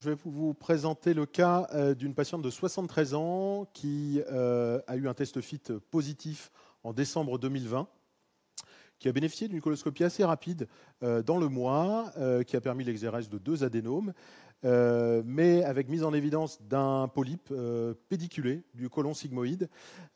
Je vais vous présenter le cas d'une patiente de 73 ans qui a eu un test FIT positif en décembre 2020, qui a bénéficié d'une coloscopie assez rapide dans le mois, qui a permis l'exérèse de 2 adénomes, mais avec mise en évidence d'un polype pédiculé du côlon sigmoïde,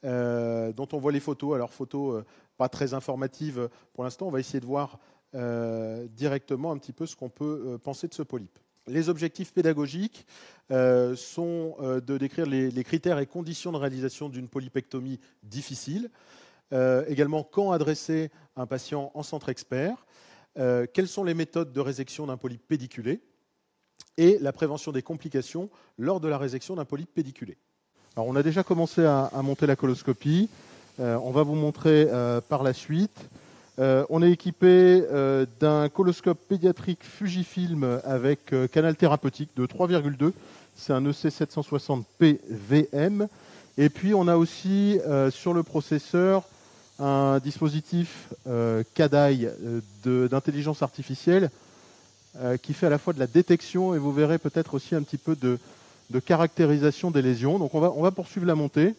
dont on voit les photos. Alors, photos pas très informatives pour l'instant. On va essayer de voir directement un petit peu ce qu'on peut penser de ce polype. Les objectifs pédagogiques sont de décrire les critères et conditions de réalisation d'une polypectomie difficile. Également, quand adresser un patient en centre expert, quelles sont les méthodes de résection d'un polype pédiculé et la prévention des complications lors de la résection d'un polype pédiculé. Alors, on a déjà commencé à monter la coloscopie. On va vous montrer par la suite. On est équipé d'un coloscope pédiatrique Fujifilm avec canal thérapeutique de 3,2. C'est un EC760P VM. Et puis on a aussi sur le processeur un dispositif CADAI d'intelligence artificielle qui fait à la fois de la détection et vous verrez peut-être aussi un petit peu de caractérisation des lésions. Donc on va poursuivre la montée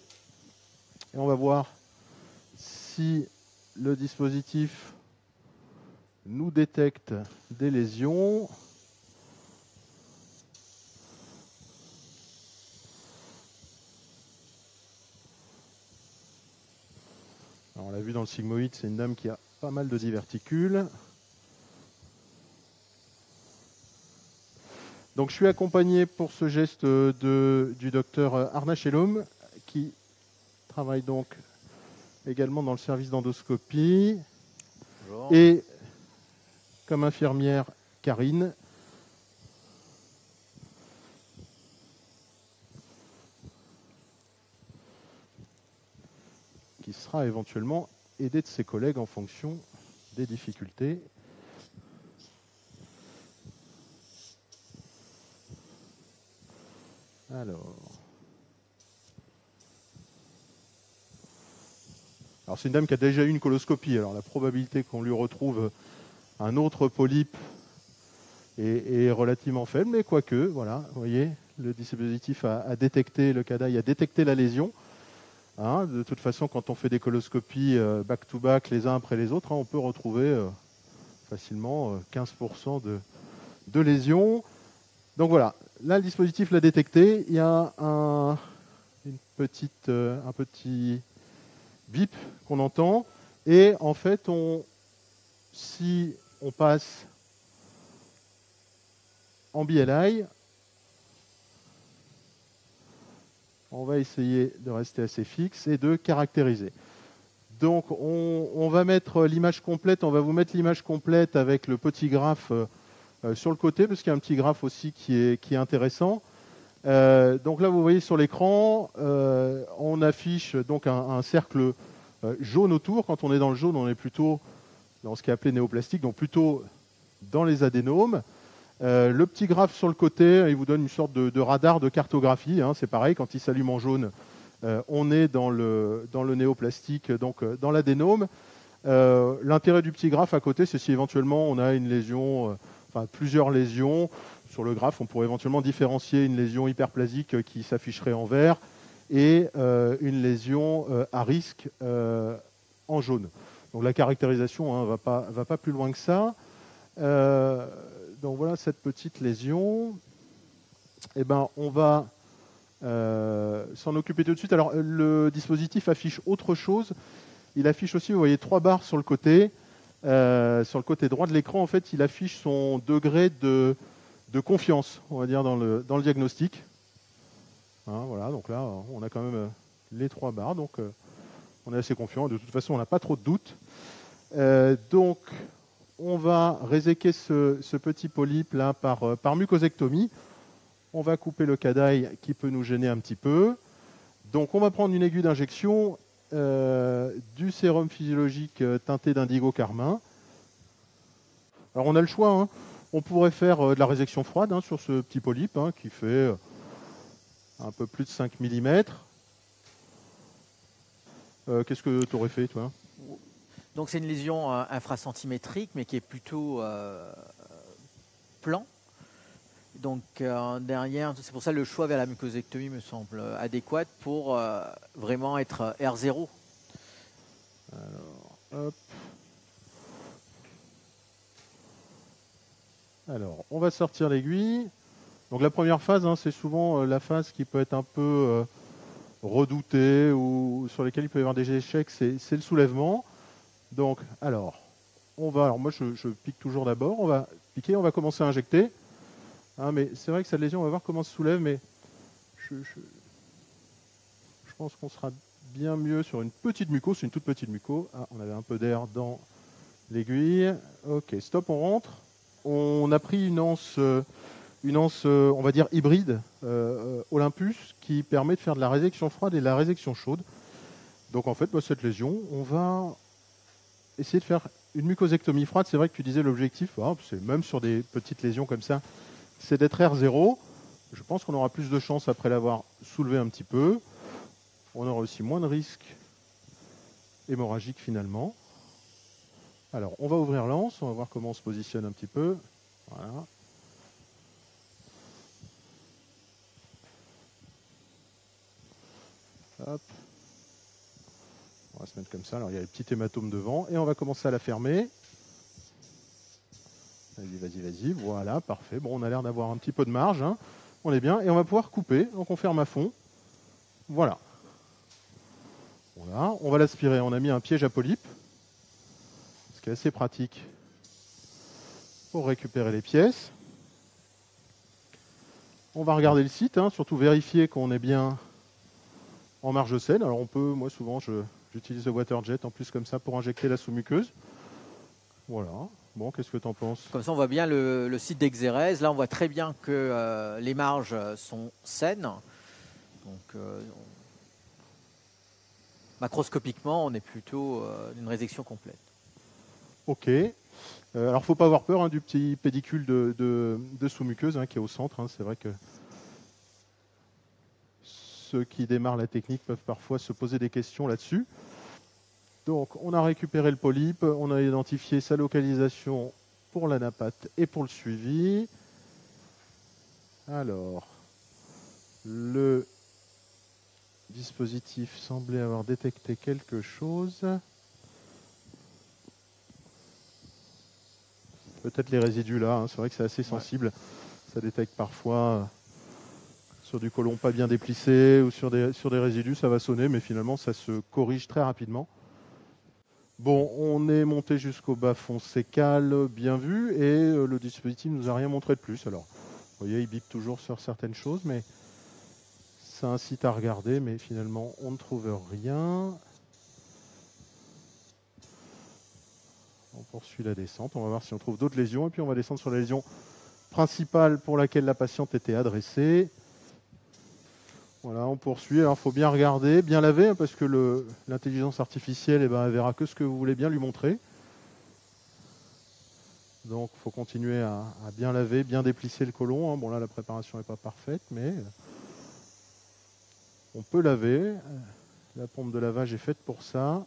et on va voir si le dispositif nous détecte des lésions. Alors, on l'a vu dans le sigmoïde, c'est une dame qui a pas mal de diverticules. Donc je suis accompagné pour ce geste du docteur Arna Shelom, qui travaille donc également dans le service d'endoscopie. Bonjour. Et comme infirmière, Karine. Qui sera éventuellement aidée de ses collègues en fonction des difficultés. Alors c'est une dame qui a déjà eu une coloscopie. Alors la probabilité qu'on lui retrouve un autre polype est relativement faible, mais quoique, voilà, vous voyez, le dispositif a détecté, le CADAI a détecté la lésion. Hein, de toute façon, quand on fait des coloscopies back-to-back les uns après les autres, on peut retrouver facilement 15% de lésions. Donc voilà, là le dispositif l'a détecté. Il y a un petit bip qu'on entend. Et en fait, si on passe en BLI, on va essayer de rester assez fixe et de caractériser. Donc on va mettre l'image complète, on va vous mettre l'image complète avec le petit graphe sur le côté, parce qu'il y a un petit graphe aussi qui est intéressant. Donc là vous voyez sur l'écran, on affiche donc un cercle jaune autour. Quand on est dans le jaune, on est plutôt dans ce qui est appelé néoplastique, donc plutôt dans les adénomes. Le petit graphe sur le côté, il vous donne une sorte de radar de cartographie. Hein, c'est pareil, quand il s'allume en jaune, on est dans le néoplastique, donc dans l'adénome. L'intérêt du petit graphe à côté, c'est si éventuellement on a une lésion, enfin plusieurs lésions. Sur le graphe, on pourrait éventuellement différencier une lésion hyperplasique qui s'afficherait en vert et une lésion à risque en jaune. Donc la caractérisation hein, va pas plus loin que ça. Donc voilà cette petite lésion. Eh ben, on va s'en occuper tout de suite. Alors le dispositif affiche autre chose. Il affiche aussi, vous voyez, 3 barres sur le côté. Sur le côté droit de l'écran, en fait, il affiche son degré de confiance, on va dire, dans le diagnostic. Hein, voilà, donc là, on a quand même les 3 barres. Donc on est assez confiant. De toute façon, on n'a pas trop de doutes. Donc on va réséquer ce petit polype là par mucosectomie. On va couper le CADAI qui peut nous gêner un petit peu. Donc on va prendre une aiguille d'injection, du sérum physiologique teinté d'indigo carmin. Alors on a le choix, hein. On pourrait faire de la résection froide hein, sur ce petit polype hein, qui fait un peu plus de 5 mm. Qu'est-ce que tu aurais fait toi ? Donc c'est une lésion infracentimétrique, mais qui est plutôt plan. Donc derrière, c'est pour ça que le choix vers la mucosectomie me semble adéquat pour vraiment être R0. Alors, hop. Alors, on va sortir l'aiguille. Donc la première phase, hein, c'est souvent la phase qui peut être un peu redoutée ou sur laquelle il peut y avoir des échecs, c'est le soulèvement. Donc, alors moi je pique toujours d'abord, on va piquer, on va commencer à injecter. Hein, mais c'est vrai que cette lésion, on va voir comment elle se soulève, mais je pense qu'on sera bien mieux sur une petite muco, c'est une toute petite muco. Ah, on avait un peu d'air dans l'aiguille. Ok, stop, on rentre. On a pris une anse, on va dire hybride, Olympus, qui permet de faire de la résection froide et de la résection chaude. Donc en fait, cette lésion, on va essayer de faire une mucosectomie froide. C'est vrai que tu disais l'objectif, c'est même sur des petites lésions comme ça, c'est d'être R0. Je pense qu'on aura plus de chance après l'avoir soulevé un petit peu. On aura aussi moins de risques hémorragiques finalement. Alors, on va ouvrir l'anse, on va voir comment on se positionne un petit peu. Voilà. Hop. On va se mettre comme ça. Alors, il y a les petits hématomes devant. Et on va commencer à la fermer. Vas-y, vas-y, vas-y. Voilà, parfait. Bon, on a l'air d'avoir un petit peu de marge. Hein. On est bien. Et on va pouvoir couper. Donc, on ferme à fond. Voilà. Voilà. On va l'aspirer. On a mis un piège à polype. Ce qui est assez pratique pour récupérer les pièces. On va regarder le site. Hein, surtout vérifier qu'on est bien en marge saine. Alors, on peut, moi, souvent, j'utilise le waterjet en plus comme ça pour injecter la sous-muqueuse. Voilà. Bon, qu'est-ce que tu en penses? Comme ça, on voit bien le site d'exérèse. Là, on voit très bien que les marges sont saines. Donc, macroscopiquement, on est plutôt d'une résection complète. Ok. Alors, il ne faut pas avoir peur du petit pédicule de sous-muqueuse qui est au centre. Hein. C'est vrai que ceux qui démarrent la technique peuvent parfois se poser des questions là-dessus. Donc, on a récupéré le polype, on a identifié sa localisation pour l'anapathe et pour le suivi. Alors, le dispositif semblait avoir détecté quelque chose. Peut-être les résidus là, hein. C'est vrai que c'est assez sensible. Ça détecte parfois sur du côlon pas bien déplissé ou sur des résidus, ça va sonner, mais finalement ça se corrige très rapidement. Bon, on est monté jusqu'au bas-fond sécal, bien vu, et le dispositif ne nous a rien montré de plus. Alors, vous voyez, il bip toujours sur certaines choses, mais ça incite à regarder, mais finalement, on ne trouve rien. On poursuit la descente, on va voir si on trouve d'autres lésions, et puis on va descendre sur la lésion principale pour laquelle la patiente était adressée. Voilà, on poursuit. Alors, il faut bien regarder, bien laver, parce que l'intelligence artificielle, elle verra que ce que vous voulez bien lui montrer. Donc, il faut continuer à bien laver, bien déplisser le côlon. Bon, là, la préparation n'est pas parfaite, mais on peut laver. La pompe de lavage est faite pour ça.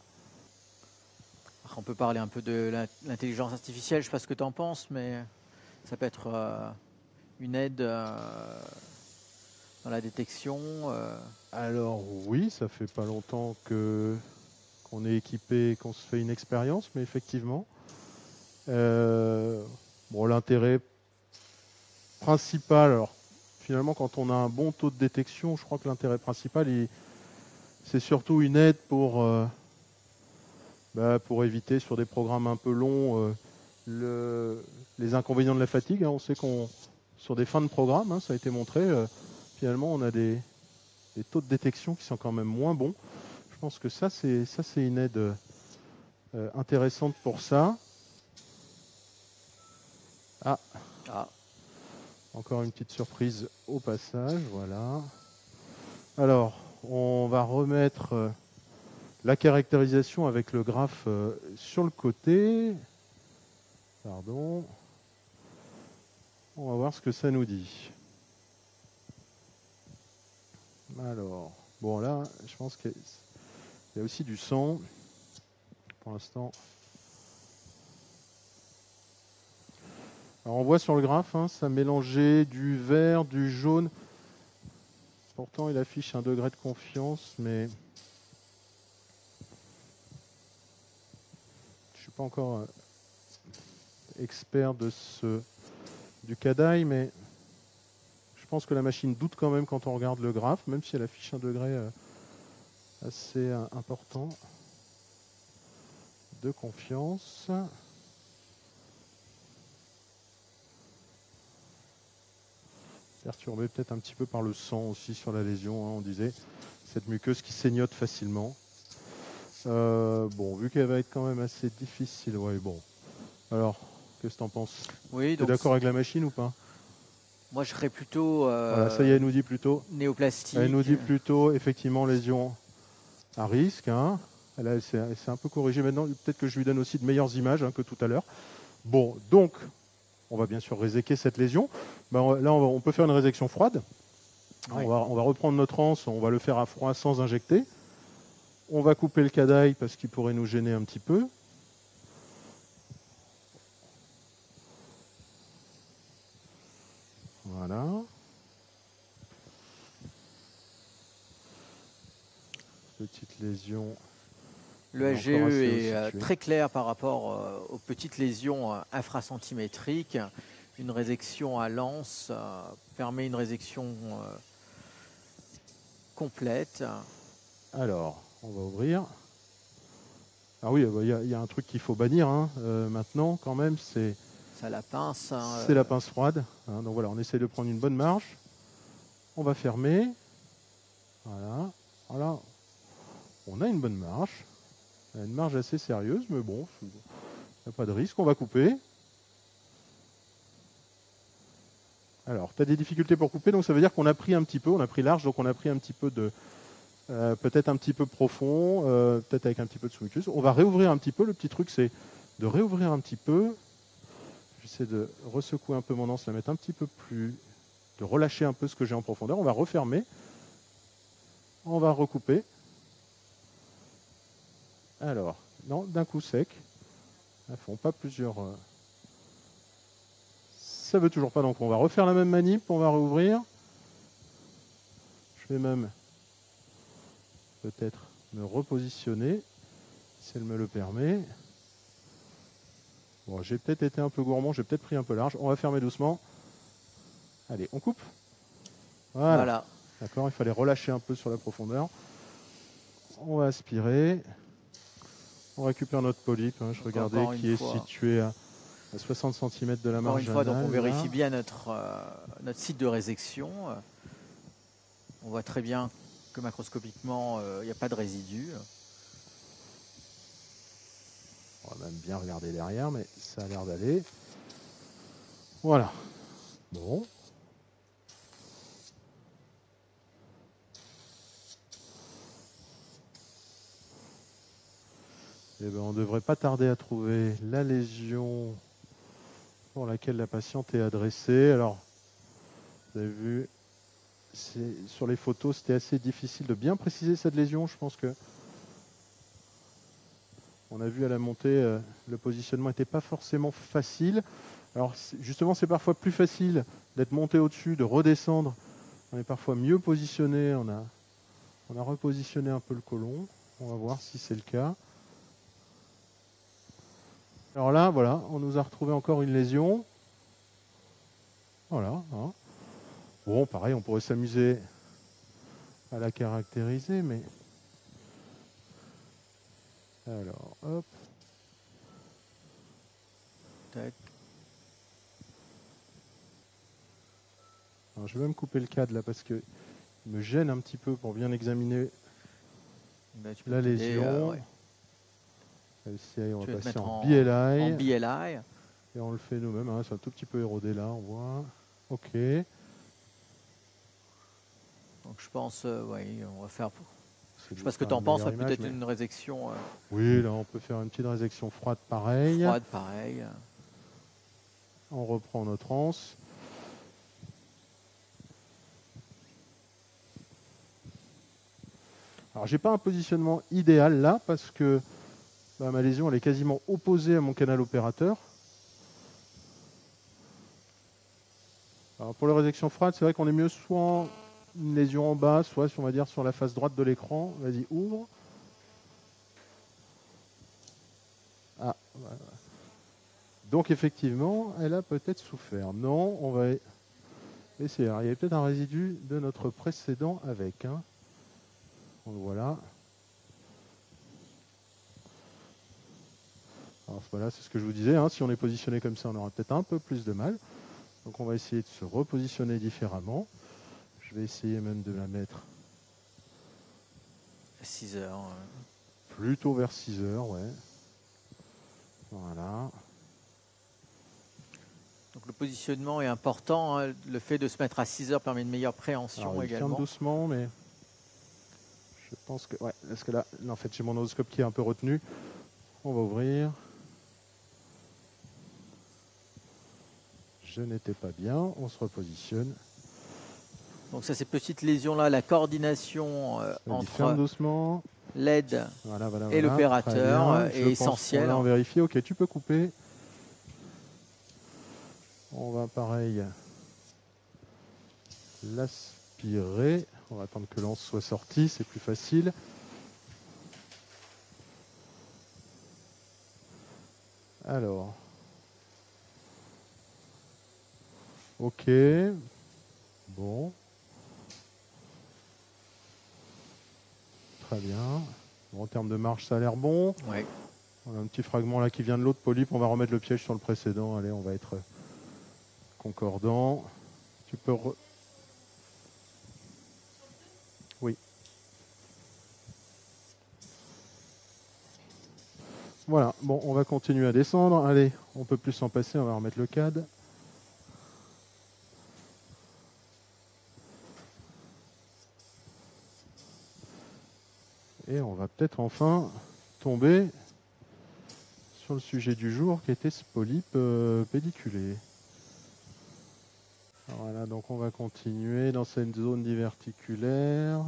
On peut parler un peu de l'intelligence artificielle, je ne sais pas ce que tu en penses, mais ça peut être une aide dans la détection. Alors oui, ça fait pas longtemps qu'on est équipé, qu'on se fait une expérience, mais effectivement, l'intérêt principal, alors finalement quand on a un bon taux de détection, je crois que l'intérêt principal, c'est surtout une aide pour éviter sur des programmes un peu longs les inconvénients de la fatigue. On sait qu'on sur des fins de programme, ça a été montré, finalement on a des taux de détection qui sont quand même moins bons. Je pense que ça c'est une aide intéressante pour ça. Encore une petite surprise au passage, voilà. Alors, on va remettre la caractérisation avec le graphe sur le côté. Pardon. On va voir ce que ça nous dit. Alors, bon là, je pense qu'il y a aussi du sang. Pour l'instant. Alors on voit sur le graphe, hein, ça mélangeait du vert, du jaune. Pourtant, il affiche un degré de confiance, mais je ne suis pas encore expert du CADAI, mais je pense que la machine doute quand même quand on regarde le graphe, même si elle affiche un degré assez important de confiance. Perturbé peut-être un petit peu par le sang aussi sur la lésion, hein, on disait. Cette muqueuse qui saignote facilement. Bon, vu qu'elle va être quand même assez difficile, ouais, bon. Alors, qu'est-ce que tu en penses? Oui, Tu es d'accord avec la machine ou pas? moi je serais plutôt Voilà, ça y est, elle nous dit plutôt. néoplastique. Elle nous dit plutôt, effectivement, lésion à risque. Hein. Elle s'est un peu corrigée maintenant. Peut-être que je lui donne aussi de meilleures images hein, que tout à l'heure. Bon, donc, on va bien sûr réséquer cette lésion. Ben, là, on peut faire une résection froide. Ouais. On va reprendre notre anse, on va le faire à froid sans injecter. On va couper le CADAI parce qu'il pourrait nous gêner un petit peu. Voilà. Petite lésion. Le HGE est très clair par rapport aux petites lésions infracentimétriques. Une résection à l'anse permet une résection complète. Alors, on va ouvrir. Ah oui, il y a un truc qu'il faut bannir hein, maintenant quand même, c'est la pince. Hein, c'est la pince froide. Hein, donc voilà, on essaie de prendre une bonne marge. On va fermer. Voilà. Voilà. On a une bonne marge. Une marge assez sérieuse, mais bon, il n'y a pas de risque. On va couper. Alors, tu as des difficultés pour couper, donc ça veut dire qu'on a pris un petit peu, on a pris large, donc on a pris un petit peu de... peut-être un petit peu profond, peut-être avec un petit peu de sous-mucus. On va réouvrir un petit peu. Le petit truc, c'est de réouvrir un petit peu. J'essaie de ressecouer un peu mon anse, la mettre un petit peu plus... de relâcher un peu ce que j'ai en profondeur. On va refermer. On va recouper. Alors, non, d'un coup sec. Ils ne font pas plusieurs... Ça ne veut toujours pas, donc on va refaire la même manip, on va rouvrir. Je vais même peut-être me repositionner, si elle me le permet. Bon, j'ai peut-être été un peu gourmand, j'ai peut-être pris un peu large. On va fermer doucement. Allez, on coupe. Voilà. D'accord, il fallait relâcher un peu sur la profondeur. On va aspirer. On récupère notre polype. Hein, je regardais qui est situé à 60 cm de la marge anale. Donc on vérifie là. bien notre site de résection. On voit très bien que macroscopiquement, il n'y a pas de résidus. On va même bien regarder derrière, mais ça a l'air d'aller. Voilà. Bon. Eh bien, on ne devrait pas tarder à trouver la lésion pour laquelle la patiente est adressée. Alors, vous avez vu, sur les photos, c'était assez difficile de bien préciser cette lésion. Je pense que on a vu à la montée, le positionnement n'était pas forcément facile. Alors, justement, c'est parfois plus facile d'être monté au-dessus, de redescendre. On est parfois mieux positionné. On a repositionné un peu le côlon. On va voir si c'est le cas. Alors là, voilà, on nous a retrouvé encore une lésion. Voilà. Hein. Bon, pareil, on pourrait s'amuser à la caractériser, mais... Alors, hop. Tac. Alors, je vais même couper le cadre là parce que il me gêne un petit peu pour bien examiner la lésion. Ouais. On va passer en BLI. En BLI. Et on le fait nous-mêmes. Hein, c'est un tout petit peu érodé là, on voit. Ok. Donc je pense, oui, on va faire... Je sais pas ce que tu en penses, peut-être une résection... Oui, là on peut faire une petite résection froide pareil. Froide pareil. On reprend notre anse. Alors j'ai pas un positionnement idéal là parce que ma lésion elle est quasiment opposée à mon canal opérateur. Alors pour les résections froides, c'est vrai qu'on est mieux soit une lésion en bas, soit on va dire sur la face droite de l'écran. Vas-y, ouvre. Ah, voilà. Donc effectivement, elle a peut-être souffert. Non, on va essayer. Alors, il y avait peut-être un résidu de notre précédent avec. Hein. Donc voilà. Alors voilà, c'est ce que je vous disais. Hein. Si on est positionné comme ça, on aura peut-être un peu plus de mal. Donc on va essayer de se repositionner différemment. Je vais essayer même de la mettre à 6 heures. Plutôt vers 6 heures, ouais. Voilà. Donc le positionnement est important. Hein. Le fait de se mettre à 6 heures permet une meilleure préhension. Alors, également. Ferme doucement, mais je pense que... Ouais, parce que là, en fait, j'ai mon otoscope qui est un peu retenu. On va ouvrir. Je n'étais pas bien. On se repositionne. Donc ça, ces petites lésions-là, la coordination entre l'aide et l'opérateur est essentielle. On va vérifier. Ok, tu peux couper. On va pareil l'aspirer. On va attendre que l'anse soit sortie, c'est plus facile. Alors. Ok. Bon. Très bien. Bon, en termes de marche, ça a l'air bon. Ouais. On a un petit fragment là qui vient de l'autre polype. On va remettre le piège sur le précédent. Allez, on va être concordant. Tu peux... Oui. Voilà. Bon, on va continuer à descendre. Allez, on peut plus s'en passer. On va remettre le CAD. Et on va peut-être enfin tomber sur le sujet du jour qui était ce polype pédiculé. Voilà, donc on va continuer dans cette zone diverticulaire.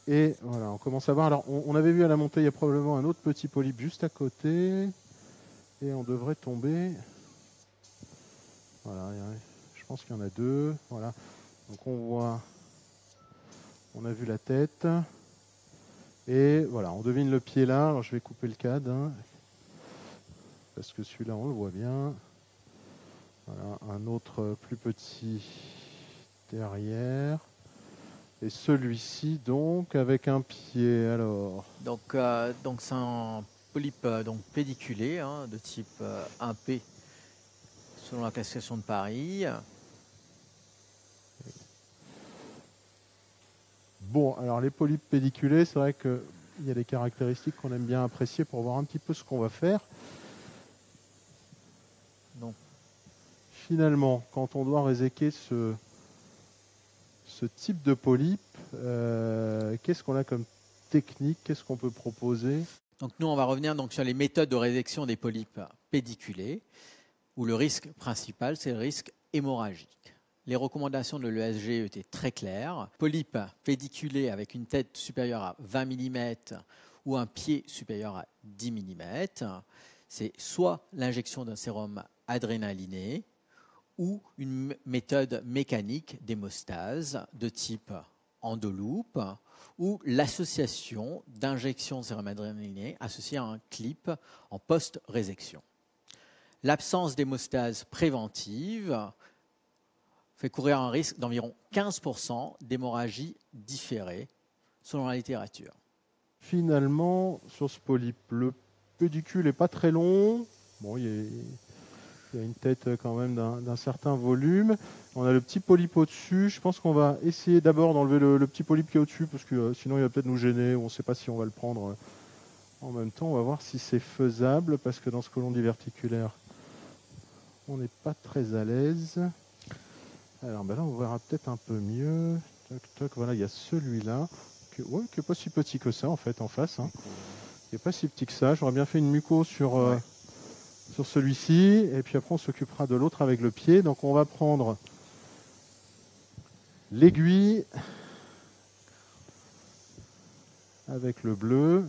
Et voilà, on commence à voir. Alors, on avait vu à la montée, il y a probablement un autre petit polype juste à côté. Et on devrait tomber. Voilà, je pense qu'il y en a deux. Voilà. Donc on voit, on a vu la tête. Et voilà, on devine le pied là. Alors je vais couper le CAD. Hein, parce que celui-là, on le voit bien. Voilà, un autre plus petit derrière. Et celui-ci, donc, avec un pied, alors. Donc c'est un polype pédiculé, hein, de type 1P, selon la classification de Paris. Bon, alors les polypes pédiculés, c'est vrai qu'il y a des caractéristiques qu'on aime bien apprécier pour voir un petit peu ce qu'on va faire. Donc, finalement, quand on doit réséquer ce type de polype, qu'est-ce qu'on a comme technique? Qu'est-ce qu'on peut proposer? Donc nous, on va revenir donc sur les méthodes de résection des polypes pédiculés, où le risque principal, c'est le risque hémorragique. Les recommandations de l'ESG étaient très claires. Polype pédiculé avec une tête supérieure à 20 mm ou un pied supérieur à 10 mm, c'est soit l'injection d'un sérum adrénaliné ou une méthode mécanique d'hémostase de type endoloupe ou l'association d'injection de sérum adrénaliné associée à un clip en post-résection. L'absence d'hémostase préventive fait courir un risque d'environ 15% d'hémorragie différée, selon la littérature. Finalement, sur ce polype, le pédicule n'est pas très long. Bon, il y a une tête quand même d'un certain volume. On a le petit polype au-dessus. Je pense qu'on va essayer d'abord d'enlever le petit polype qui est au-dessus, parce que sinon il va peut-être nous gêner, ou on ne sait pas si on va le prendre en même temps. On va voir si c'est faisable, parce que dans ce côlon diverticulaire, on n'est pas très à l'aise. Alors ben là, on verra peut-être un peu mieux. Toc, toc, voilà, il y a celui-là, qui n'est pas si petit que ça, en fait, en face. Hein. Il n'est pas si petit que ça. J'aurais bien fait une muco sur celui-ci, et puis après, on s'occupera de l'autre avec le pied. Donc, on va prendre l'aiguille avec le bleu.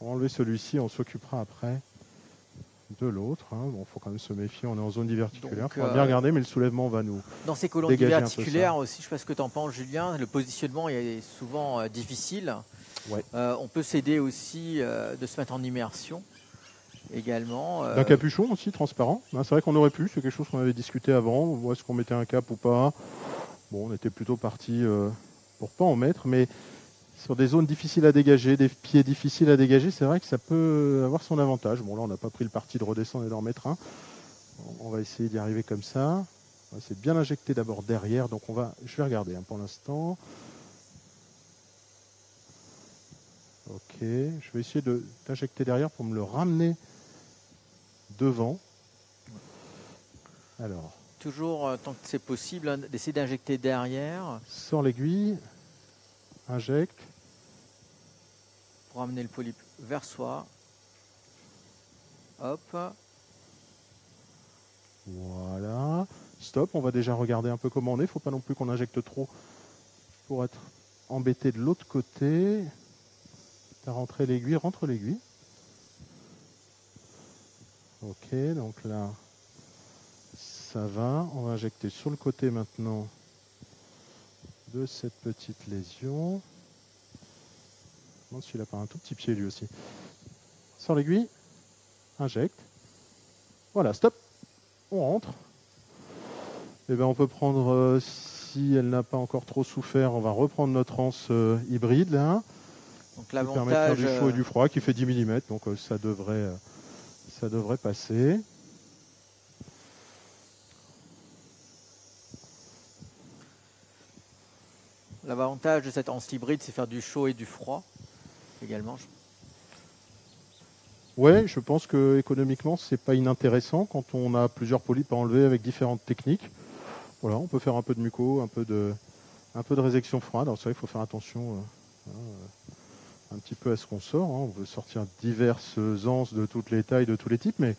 On va enlever celui-ci, on s'occupera après de l'autre. Hein. Bon, faut quand même se méfier, on est en zone diverticulaire. Donc, Il faudra bien regarder, mais le soulèvement va nous dans ces colonnes dégager un peu diverticulaires ça. aussi, je ne sais pas ce que tu en penses, Julien, le positionnement est souvent difficile. Ouais. On peut s'aider aussi de se mettre en immersion également. D'un capuchon aussi, transparent. Hein, c'est vrai qu'on aurait pu, c'est quelque chose qu'on avait discuté avant. Est-ce qu'on mettait un cap ou pas? Bon, on était plutôt parti pour pas en mettre, mais sur des zones difficiles à dégager, des pieds difficiles à dégager, c'est vrai que ça peut avoir son avantage. Bon, là, on n'a pas pris le parti de redescendre et d'en mettre un. On va essayer d'y arriver comme ça. On va essayer de bien injecter d'abord derrière. Donc, je vais regarder pour l'instant. Ok, je vais essayer d'injecter derrière pour me le ramener devant. Alors. Toujours, tant que c'est possible, hein, d'essayer d'injecter derrière. Sors l'aiguille, injecte. Pour amener le polype vers soi. Hop. Voilà. Stop, on va déjà regarder un peu comment on est. Il ne faut pas non plus qu'on injecte trop pour être embêté de l'autre côté. Tu as rentré l'aiguille, rentre l'aiguille. Ok, donc là, ça va. On va injecter sur le côté maintenant de cette petite lésion. Je me demande s'il n'a pas un tout petit pied lui aussi. Sors l'aiguille, injecte. Voilà, stop. On rentre. Et ben on peut prendre, si elle n'a pas encore trop souffert, on va reprendre notre anse hybride là. Donc qui permet de faire du chaud et du froid, qui fait 10 mm, donc ça devrait passer. L'avantage de cette anse hybride, c'est faire du chaud et du froid également. Ouais, je pense que économiquement, c'est pas inintéressant quand on a plusieurs polypes à enlever avec différentes techniques. Voilà, on peut faire un peu de muco, un peu de résection froide. Alors c'est vrai qu'il faut faire attention un petit peu à ce qu'on sort. Hein. On veut sortir diverses anses de toutes les tailles, de tous les types, mais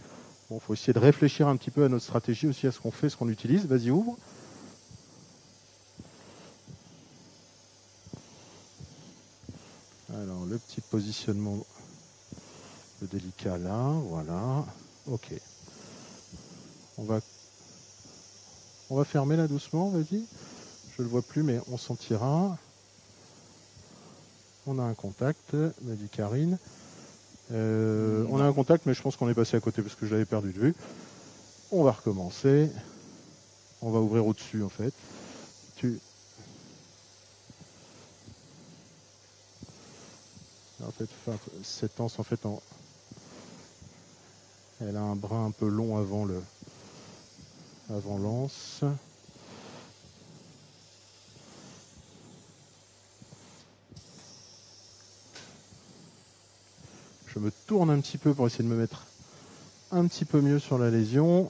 bon, faut essayer de réfléchir un petit peu à notre stratégie aussi, à ce qu'on fait, ce qu'on utilise. Vas-y, ouvre. Alors, le petit positionnement délicat là, voilà. Ok. On va fermer là doucement, vas-y. Je le vois plus, mais on sentira. On a un contact, m'a dit Karine. On a un contact, mais je pense qu'on est passé à côté parce que je l'avais perdu de vue. On va recommencer. On va ouvrir au-dessus, en fait. En fait, cette anse, en fait, elle a un brin un peu long avant l'anse. Je me tourne un petit peu pour essayer de me mettre un petit peu mieux sur la lésion.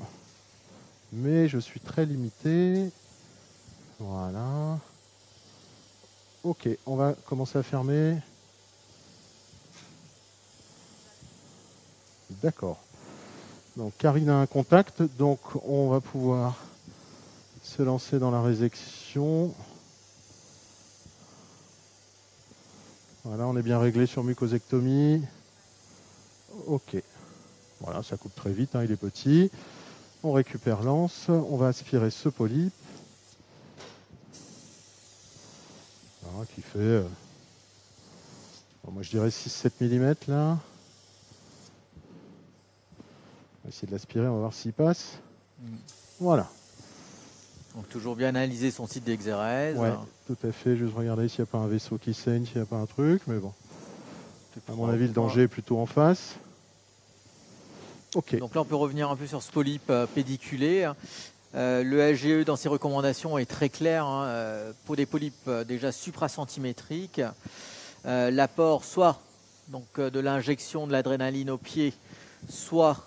Mais je suis très limité. Voilà. Ok, on va commencer à fermer. D'accord. Donc Karine a un contact, donc on va pouvoir se lancer dans la résection. Voilà, on est bien réglé sur mucosectomie. Ok. Voilà, ça coupe très vite, hein, il est petit. On récupère l'anse, on va aspirer ce polype. Voilà, qui fait, bon, moi je dirais 6-7 mm là. On va essayer de l'aspirer, on va voir s'il passe. Voilà. Donc toujours bien analyser son site d'exérèse. Ouais, tout à fait. Juste regarder s'il n'y a pas un vaisseau qui saigne, s'il n'y a pas un truc. Mais bon, à mon avis, le danger est plutôt en face. Ok. Donc là, on peut revenir un peu sur ce polype pédiculé. Le SGE, dans ses recommandations, est très clair. Hein, pour des polypes déjà supracentimétriques, l'apport soit donc, de l'injection de l'adrénaline au pied, soit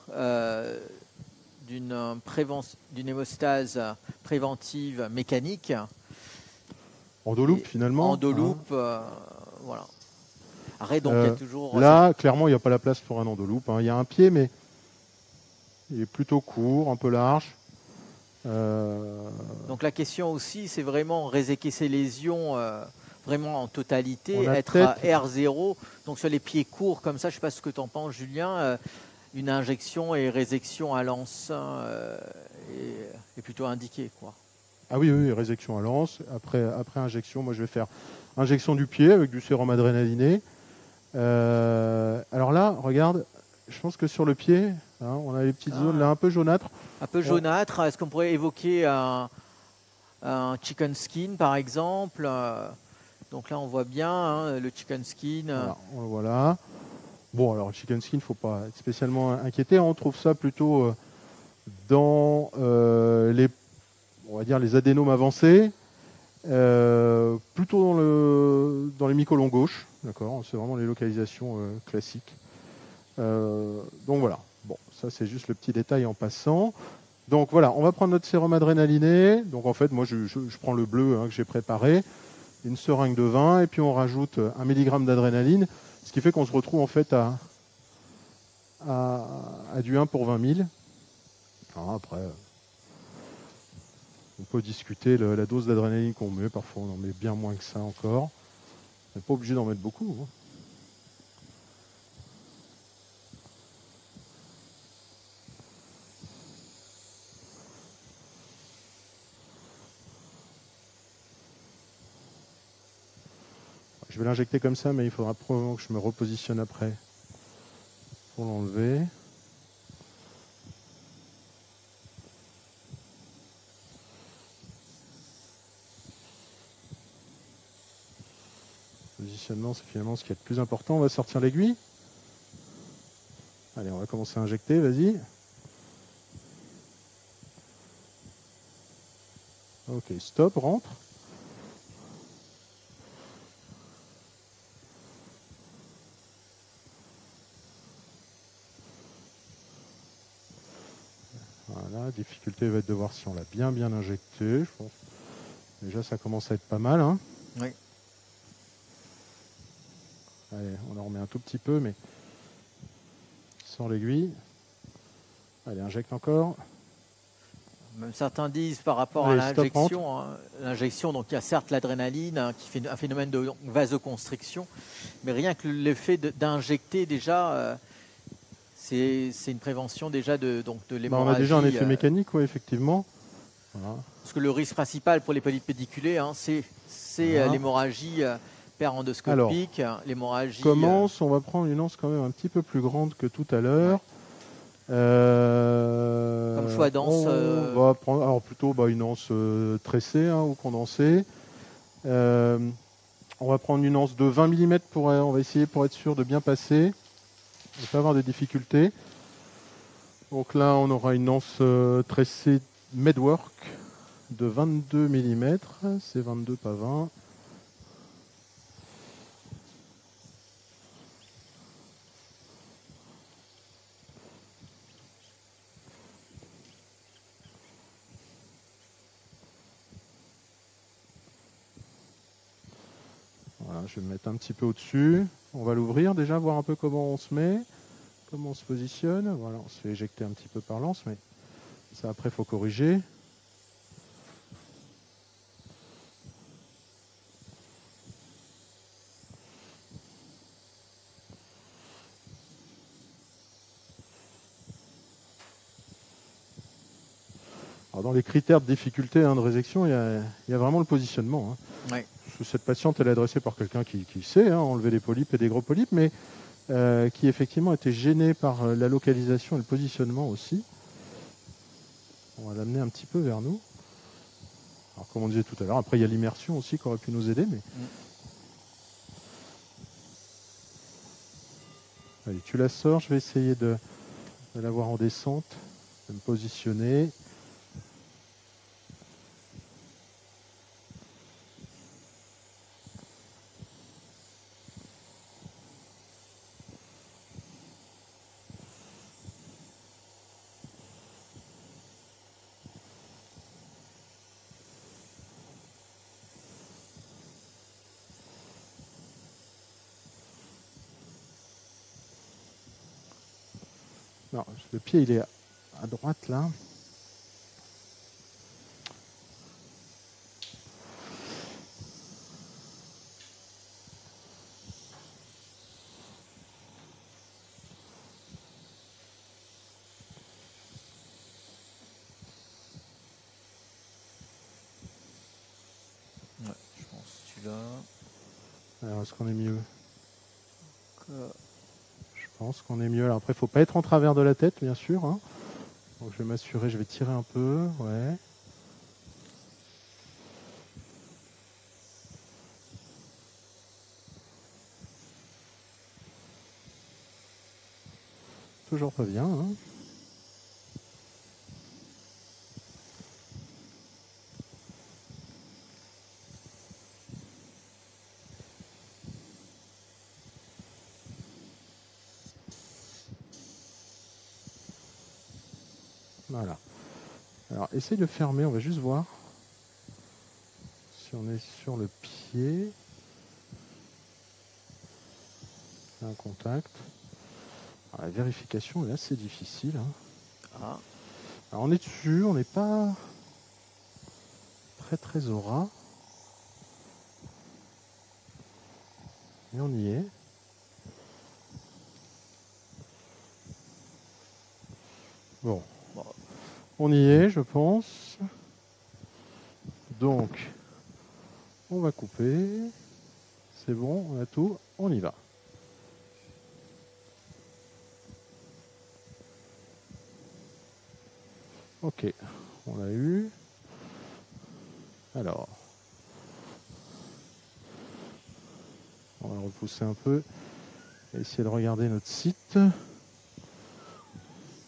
d'une hémostase préventive mécanique. Endoloupe, finalement. Endoloupe, voilà. Arrête, donc il y a toujours... Là, clairement, il n'y a pas la place pour un endoloupe. Hein. Il y a un pied, mais il est plutôt court, un peu large. Donc la question aussi, c'est vraiment réséquer ces lésions vraiment en totalité, être à R0, donc sur les pieds courts comme ça, je ne sais pas ce que tu en penses, Julien. une injection et résection à l'anse est plutôt indiquée, quoi. Ah oui, oui, résection à l'anse. Après injection, moi je vais faire injection du pied avec du sérum adrénaliné. Alors là, regarde, je pense que sur le pied, hein, on a les petites zones là un peu jaunâtres. Un peu jaunâtre. Est-ce qu'on pourrait évoquer un chicken skin, par exemple? Donc là, on voit bien hein, le chicken skin. Voilà, on le voit là. Bon, alors le chicken skin, il ne faut pas être spécialement inquiété. On trouve ça plutôt dans on va dire les adénomes avancés, plutôt dans les mycolons gauches. D'accord, c'est vraiment les localisations classiques. Donc voilà. Bon, ça c'est juste le petit détail en passant. Donc voilà, on va prendre notre sérum adrénaliné. Donc en fait, moi je prends le bleu hein, que j'ai préparé, une seringue de vin, et puis on rajoute 1 mg d'adrénaline, ce qui fait qu'on se retrouve en fait à du 1 pour 20 000. Alors après, on peut discuter la dose d'adrénaline qu'on met. Parfois, on en met bien moins que ça encore. On n'est pas obligé d'en mettre beaucoup. Hein. Je vais l'injecter comme ça, mais il faudra probablement que je me repositionne après pour l'enlever. Positionnement, c'est finalement ce qui est le plus important. On va sortir l'aiguille. Allez, on va commencer à injecter, vas-y. Ok, stop, rentre. Voilà, difficulté va être de voir si on l'a bien injecté. Je pense. Déjà, ça commence à être pas mal. Hein. Oui. Allez, on en remet un tout petit peu, mais sans l'aiguille. Allez, injecte encore. Même certains disent par rapport à l'injection, l'injection, donc il y a certes l'adrénaline hein, qui fait un phénomène de vasoconstriction, mais rien que l'effet d'injecter déjà, c'est une prévention déjà de l'hémorragie. On a déjà un effet mécanique, oui, effectivement. Voilà. Parce que le risque principal pour les polypes pédiculés, hein, c'est l'hémorragie perendoscopique, l'hémorragie. Commence, on va prendre une anse quand même un petit peu plus grande que tout à l'heure. Comme choix d'anse. On va prendre alors plutôt une anse tressée hein, ou condensée. On va prendre une anse de 20 mm on va essayer pour être sûr de bien passer. On ne pas avoir de difficultés. Donc là, on aura une anse tressée Medwork de 22 mm. C'est 22, pas 20. Voilà, je vais me mettre un petit peu au-dessus. On va l'ouvrir déjà, voir un peu comment on se met, comment on se positionne. Voilà, on se fait éjecter un petit peu par l'anse, mais ça après, il faut corriger. Alors dans les critères de difficulté de résection, il y a vraiment le positionnement. Hein. Ouais. Cette patiente, elle est adressée par quelqu'un qui sait enlever les polypes et des gros polypes, mais qui effectivement était gêné par la localisation et le positionnement aussi. On va l'amener un petit peu vers nous. Alors comme on disait tout à l'heure, après il y a l'immersion aussi qui aurait pu nous aider. Mais... Allez, tu la sors, je vais essayer de l'avoir en descente, de me positionner. Non, le pied il est à droite là. là. Alors, est-ce qu'on est mieux? Donc, Je pense qu'on est mieux. Alors après, il ne faut pas être en travers de la tête, bien sûr. Hein. Donc je vais m'assurer, je vais tirer un peu. Ouais. Toujours pas bien. Hein. Voilà. Alors, essaye de fermer, on va juste voir si on est sur le pied. Un contact. Alors, la vérification est assez difficile. Hein. Ah. Alors, on est dessus, on n'est pas très au ras. Et on y est. Bon. On y est, je pense. Donc, on va couper. C'est bon, on a tout. On y va. Ok, on l'a eu. Alors, on va repousser un peu et essayer de regarder notre site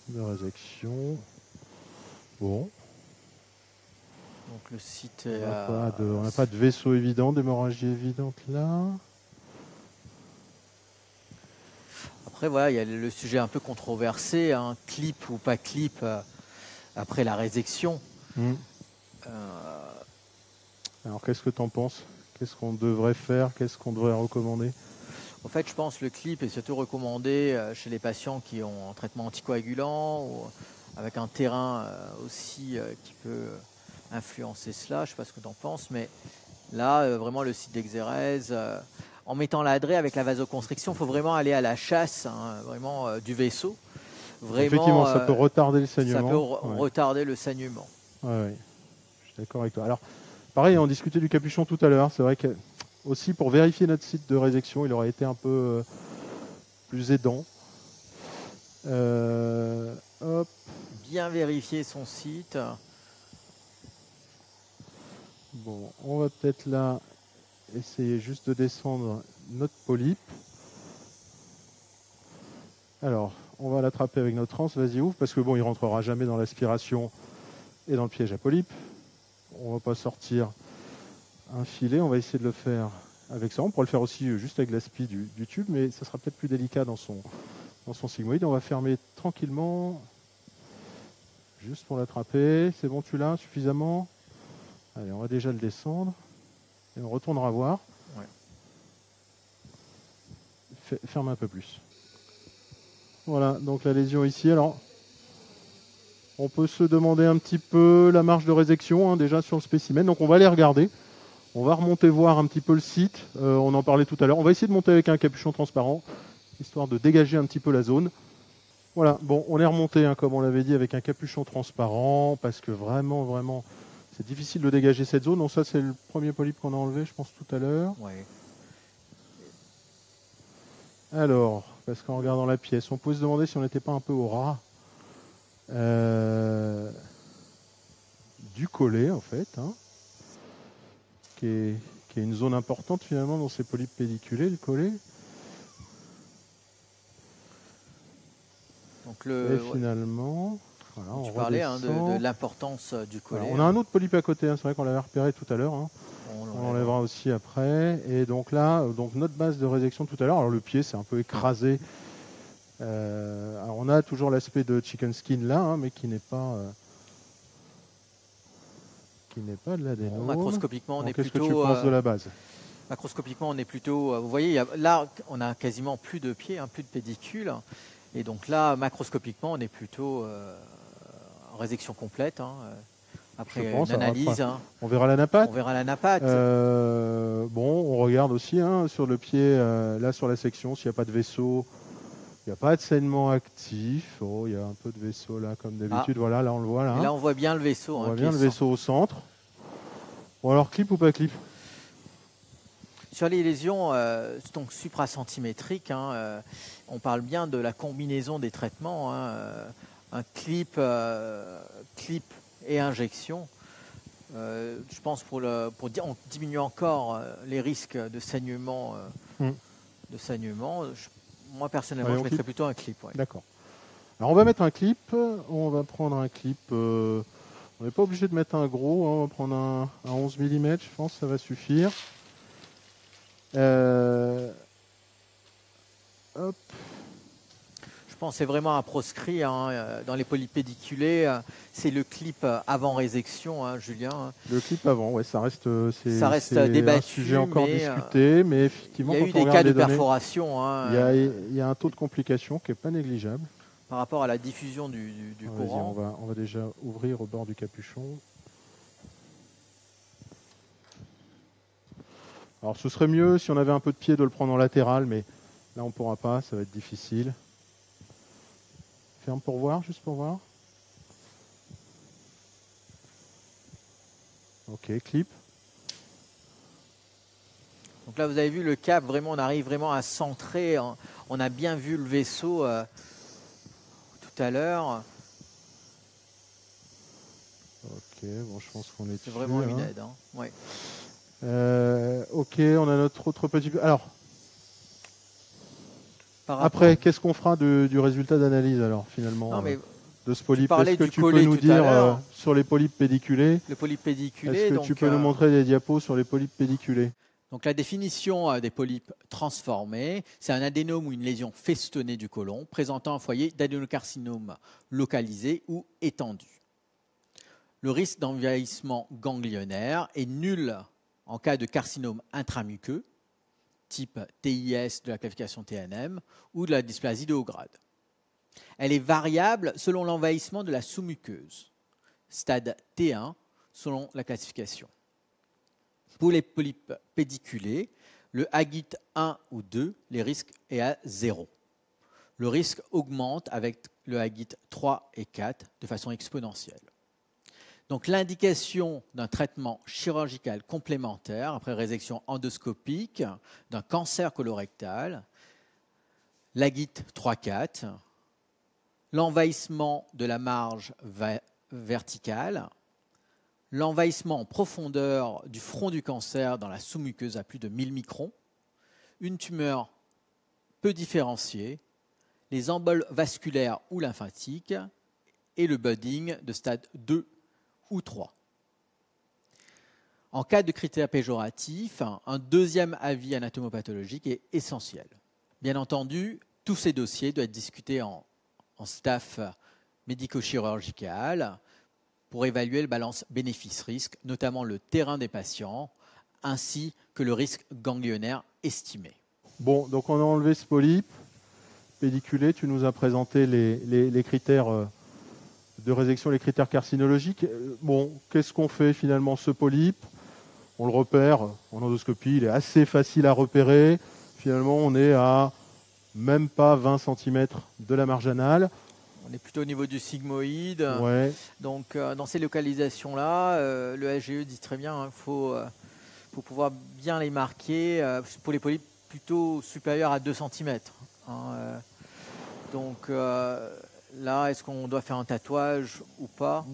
de résection. Bon. Donc le site On est n'a pas de vaisseau évident, d'hémorragie évidente là. Après, voilà, il y a le sujet un peu controversé, hein, clip ou pas clip après la résection. Alors, qu'est-ce que tu en penses? Qu'est-ce qu'on devrait faire? Qu'est-ce qu'on devrait recommander? En fait, je pense que le clip est surtout recommandé chez les patients qui ont un traitement anticoagulant ou avec un terrain aussi qui peut influencer cela. Je ne sais pas ce que tu en penses, mais là, vraiment, le site d'Exérèse, en mettant l'adré avec la vasoconstriction, il faut vraiment aller à la chasse vraiment du vaisseau. Vraiment, effectivement, ça peut retarder le saignement. Ça peut retarder le saignement. Ouais. Je suis d'accord avec toi. Alors, pareil, on discutait du capuchon tout à l'heure. C'est vrai que aussi pour vérifier notre site de résection, il aurait été un peu plus aidant. Hop. Bien vérifier son site. Bon, on va peut-être là essayer juste de descendre notre polype. Alors, on va l'attraper avec notre anse. Vas-y, ouvre, parce que bon, il rentrera jamais dans l'aspiration et dans le piège à polype. On va pas sortir un filet. On va essayer de le faire avec ça. On pourrait le faire aussi juste avec l'aspi du tube, mais ça sera peut-être plus délicat dans son sigmoïde. On va fermer tranquillement, juste pour l'attraper. C'est bon, tu l'as suffisamment? Allez, on va déjà le descendre. Et on retournera voir. Ouais. Ferme un peu plus. Voilà, donc la lésion ici. Alors, on peut se demander un petit peu la marge de résection, hein, déjà sur le spécimen. Donc on va aller regarder. On va remonter voir un petit peu le site. On en parlait tout à l'heure. On va essayer de monter avec un capuchon transparent, histoire de dégager un petit peu la zone. Voilà, bon, on est remonté, hein, comme on l'avait dit, avec un capuchon transparent, parce que vraiment, c'est difficile de dégager cette zone. Donc ça, c'est le premier polype qu'on a enlevé, je pense, tout à l'heure. Ouais. Alors, parce qu'en regardant la pièce, on peut se demander si on n'était pas un peu au ras du collet, en fait, hein, qui est une zone importante, finalement, dans ces polypes pédiculés, le collet. Donc et finalement, voilà, on parlais de l'importance du collet. Voilà, on a un autre polype à côté, hein, c'est vrai qu'on l'avait repéré tout à l'heure. Hein. On l'enlèvera aussi après. Et donc là, notre base de résection tout à l'heure, alors le pied c'est un peu écrasé. Alors on a toujours l'aspect de chicken skin là, hein, mais qui n'est pas de l'adénome. Macroscopiquement, on est plutôt. Qu'est-ce que tu penses de la base? Macroscopiquement, on est plutôt. Vous voyez, là, on a quasiment plus de pieds, plus de pédicules. Et donc là, macroscopiquement, on est plutôt en résection complète. Après une analyse. On verra la napate. On verra la napate. Bon, on regarde aussi sur le pied, là sur la section, s'il n'y a pas de vaisseau. Il n'y a pas de saignement actif. Oh, il y a un peu de vaisseau là, comme d'habitude. Voilà, là on le voit. Là, là on voit bien le vaisseau. On voit bien le vaisseau au centre. Bon, alors clip ou pas clip? Sur les lésions donc supracentimétriques, on parle bien de la combinaison des traitements, un clip et injection. Je pense on diminue encore les risques de saignement. Moi personnellement, je mettrais plutôt un clip. Ouais. D'accord. Alors on va mettre un clip. On va prendre un clip. On n'est pas obligé de mettre un gros. On va prendre un 11 mm. Je pense que ça va suffire. Hop. Je pense que c'est vraiment un proscrit dans les polypes pédiculés. C'est le clip avant résection, Julien. Le clip avant, ouais, ça reste débattu, un sujet encore discuté, mais effectivement, il y a eu des cas de perforation. Il y a un taux de complication qui n'est pas négligeable. Par rapport à la diffusion du courant. On va déjà ouvrir au bord du capuchon. Alors ce serait mieux si on avait un peu de pied de le prendre en latéral, mais là on ne pourra pas, ça va être difficile. Ferme pour voir, juste pour voir. Ok, clip. Donc là vous avez vu le cap, vraiment on arrive vraiment à centrer. On a bien vu le vaisseau tout à l'heure. Ok, bon je pense qu'on est dessus. C'est vraiment une aide. Ouais. Ok, on a notre autre petit... Alors, après, qu'est-ce qu'on fera du résultat d'analyse alors finalement de ce polype? Est-ce que tu peux nous dire sur les polypes pédiculés? Le polype pédiculé. Est-ce que tu peux nous montrer des diapos sur les polypes pédiculés? Donc la définition des polypes transformés, c'est un adénome ou une lésion festonnée du côlon présentant un foyer d'adénocarcinome localisé ou étendu. Le risque d'envahissement ganglionnaire est nul en cas de carcinome intramuqueux, type TIS de la classification TNM, ou de la dysplasie de haut grade. Elle est variable selon l'envahissement de la sous-muqueuse, stade T1 selon la classification. Pour les polypes pédiculés, le Agit 1 ou 2, les risques est à 0. Le risque augmente avec le Agit 3 et 4 de façon exponentielle. Donc l'indication d'un traitement chirurgical complémentaire après résection endoscopique d'un cancer colorectal, l'Agit 3-4, l'envahissement de la marge verticale, l'envahissement en profondeur du front du cancer dans la sous-muqueuse à plus de 1000 microns, une tumeur peu différenciée, les emboles vasculaires ou lymphatiques et le budding de stade 2 ou 3. En cas de critères péjoratifs, un deuxième avis anatomopathologique est essentiel. Bien entendu, tous ces dossiers doivent être discutés en staff médico-chirurgical pour évaluer le balance bénéfice-risque, notamment le terrain des patients, ainsi que le risque ganglionnaire estimé. Bon, donc on a enlevé ce polype pédiculé, tu nous as présenté les critères de résection, les critères carcinologiques. Bon, qu'est-ce qu'on fait finalement ce polype? On le repère en endoscopie, il est assez facile à repérer. Finalement, on est à même pas 20 cm de la marge anale. On est plutôt au niveau du sigmoïde. Ouais. Donc, dans ces localisations-là, le SGE dit très bien, il faut pouvoir bien les marquer pour les polypes plutôt supérieurs à 2 cm. Donc, là, est-ce qu'on doit faire un tatouage ou pas?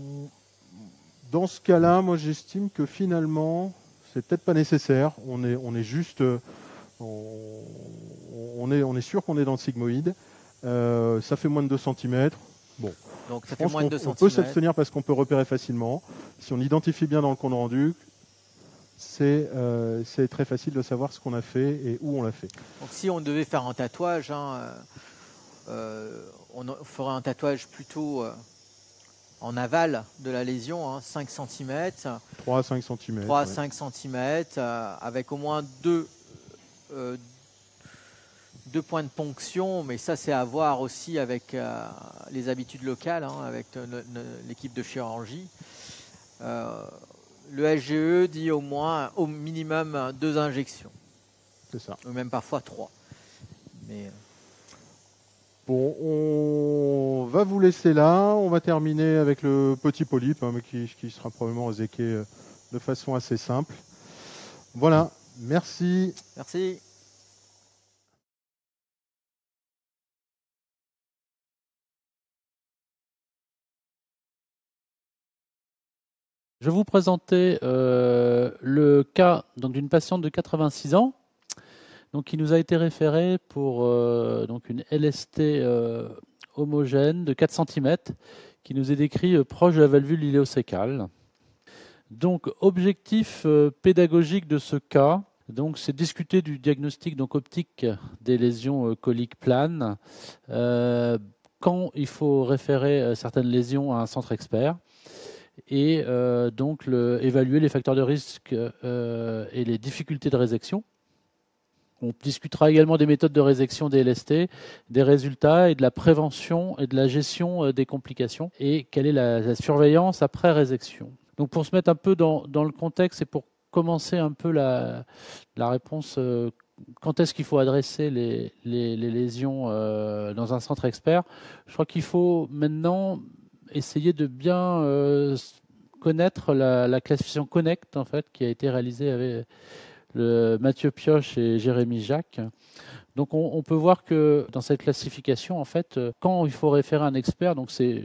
Dans ce cas-là, moi, j'estime que finalement, c'est peut-être pas nécessaire. On est juste... on est sûr qu'on est dans le sigmoïde. Ça fait moins de 2 cm. Bon. Donc ça fait moins de 2 cm. On peut s'abstenir parce qu'on peut repérer facilement. Si on identifie bien dans le compte rendu, c'est très facile de savoir ce qu'on a fait et où on l'a fait. Donc si on devait faire un tatouage, on ferait un tatouage plutôt en aval de la lésion, 5 cm. 3 à 5 cm. 3 à 5 cm, avec au moins deux points de ponction, mais ça c'est à voir aussi avec les habitudes locales, avec l'équipe de chirurgie. Le SGE dit au minimum 2 injections. C'est ça. Ou même parfois 3. Mais... Bon, on va vous laisser là. On va terminer avec le petit polype, qui sera probablement ézéqué de façon assez simple. Voilà. Merci. Merci. Je vais vous présenter le cas d'une patiente de 86 ans donc, qui nous a été référée pour donc une LST homogène de 4 cm qui nous est décrit proche de la valvule iléosécale. Donc, objectif pédagogique de ce cas, donc, c'est discuter du diagnostic donc, optique des lésions coliques planes quand il faut référer certaines lésions à un centre expert et donc évaluer les facteurs de risque et les difficultés de résection. On discutera également des méthodes de résection des LST, des résultats et de la prévention et de la gestion des complications et quelle est la surveillance après résection. Donc pour se mettre un peu dans le contexte et pour commencer un peu la réponse, quand est-ce qu'il faut adresser les lésions dans un centre expert, je crois qu'il faut maintenant essayer de bien connaître la classification Connect en fait, qui a été réalisée avec Mathieu Pioche et Jérémy Jacques. Donc on peut voir que dans cette classification, en fait, quand il faut référer un expert, donc c'est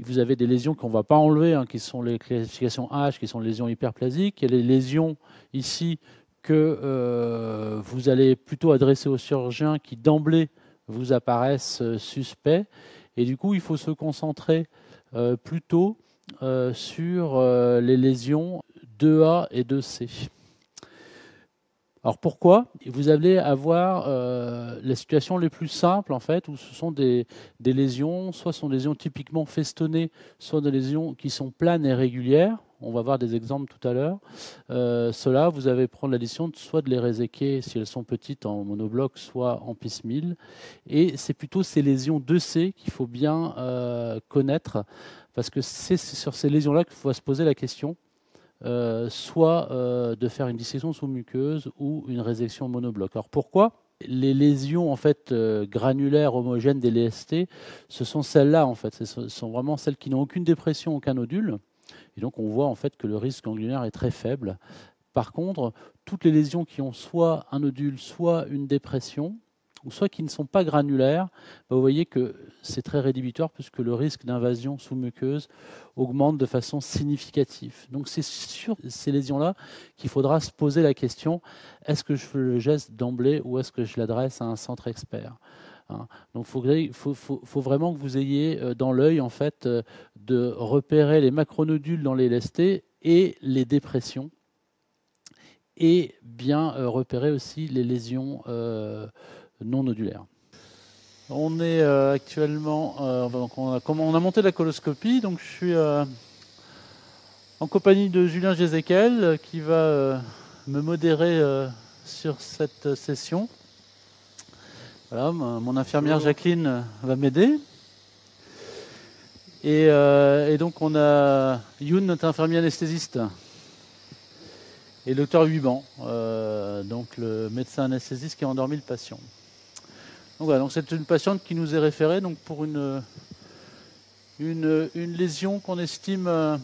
vous avez des lésions qu'on ne va pas enlever, hein, qui sont les classifications H, qui sont les lésions hyperplasiques. Il y a les lésions ici que vous allez plutôt adresser aux chirurgiens qui d'emblée vous apparaissent suspects. Et du coup, il faut se concentrer plutôt sur les lésions 2A et 2C. Alors pourquoi ? Vous allez avoir les situations les plus simples en fait, où ce sont des lésions, soit ce sont des lésions typiquement festonnées, soit des lésions qui sont planes et régulières. On va voir des exemples tout à l'heure. Cela, vous allez prendre la décision soit de les réséquer si elles sont petites en monobloc, soit en piecemeal. Et c'est plutôt ces lésions 2C qu'il faut bien connaître, parce que c'est sur ces lésions-là qu'il faut se poser la question. Soit de faire une dissection sous-muqueuse ou une résection monobloc. Alors pourquoi ? Les lésions en fait granulaires homogènes des LST, ce sont celles-là en fait, ce sont vraiment celles qui n'ont aucune dépression, aucun nodule, et donc on voit en fait que le risque ganglionnaire est très faible. Par contre, toutes les lésions qui ont soit un nodule, soit une dépression, ou soit qui ne sont pas granulaires, vous voyez que c'est très rédhibitoire puisque le risque d'invasion sous-muqueuse augmente de façon significative. Donc c'est sur ces lésions-là qu'il faudra se poser la question, est-ce que je fais le geste d'emblée ou est-ce que je l'adresse à un centre expert ? Donc il faut vraiment que vous ayez dans l'œil en fait de repérer les macronodules dans les LST et les dépressions et bien repérer aussi les lésions non nodulaire. On est actuellement, donc on a monté la coloscopie, donc je suis en compagnie de Julien Gézéquel qui va me modérer sur cette session. Voilà, mon infirmière Jacqueline va m'aider. Et donc on a Youn, notre infirmier anesthésiste, et le docteur Huiban, donc le médecin anesthésiste qui a endormi le patient. Donc voilà, donc c'est une patiente qui nous est référée donc pour une lésion qu'on estime,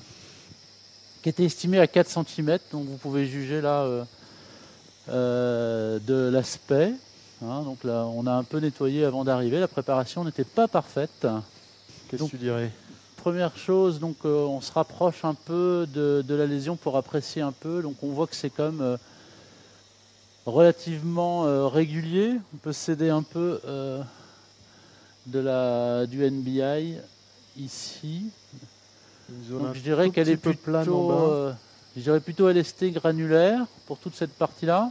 qui était estimée à 4 cm. Donc vous pouvez juger là de l'aspect. Donc là, on a un peu nettoyé avant d'arriver. La préparation n'était pas parfaite. Qu'est-ce que tu dirais ? Première chose, donc on se rapproche un peu de la lésion pour apprécier un peu. Donc on voit que c'est quand même relativement régulier. On peut s'aider un peu du NBI ici. Donc, je dirais qu'elle est plutôt LST granulaire pour toute cette partie-là.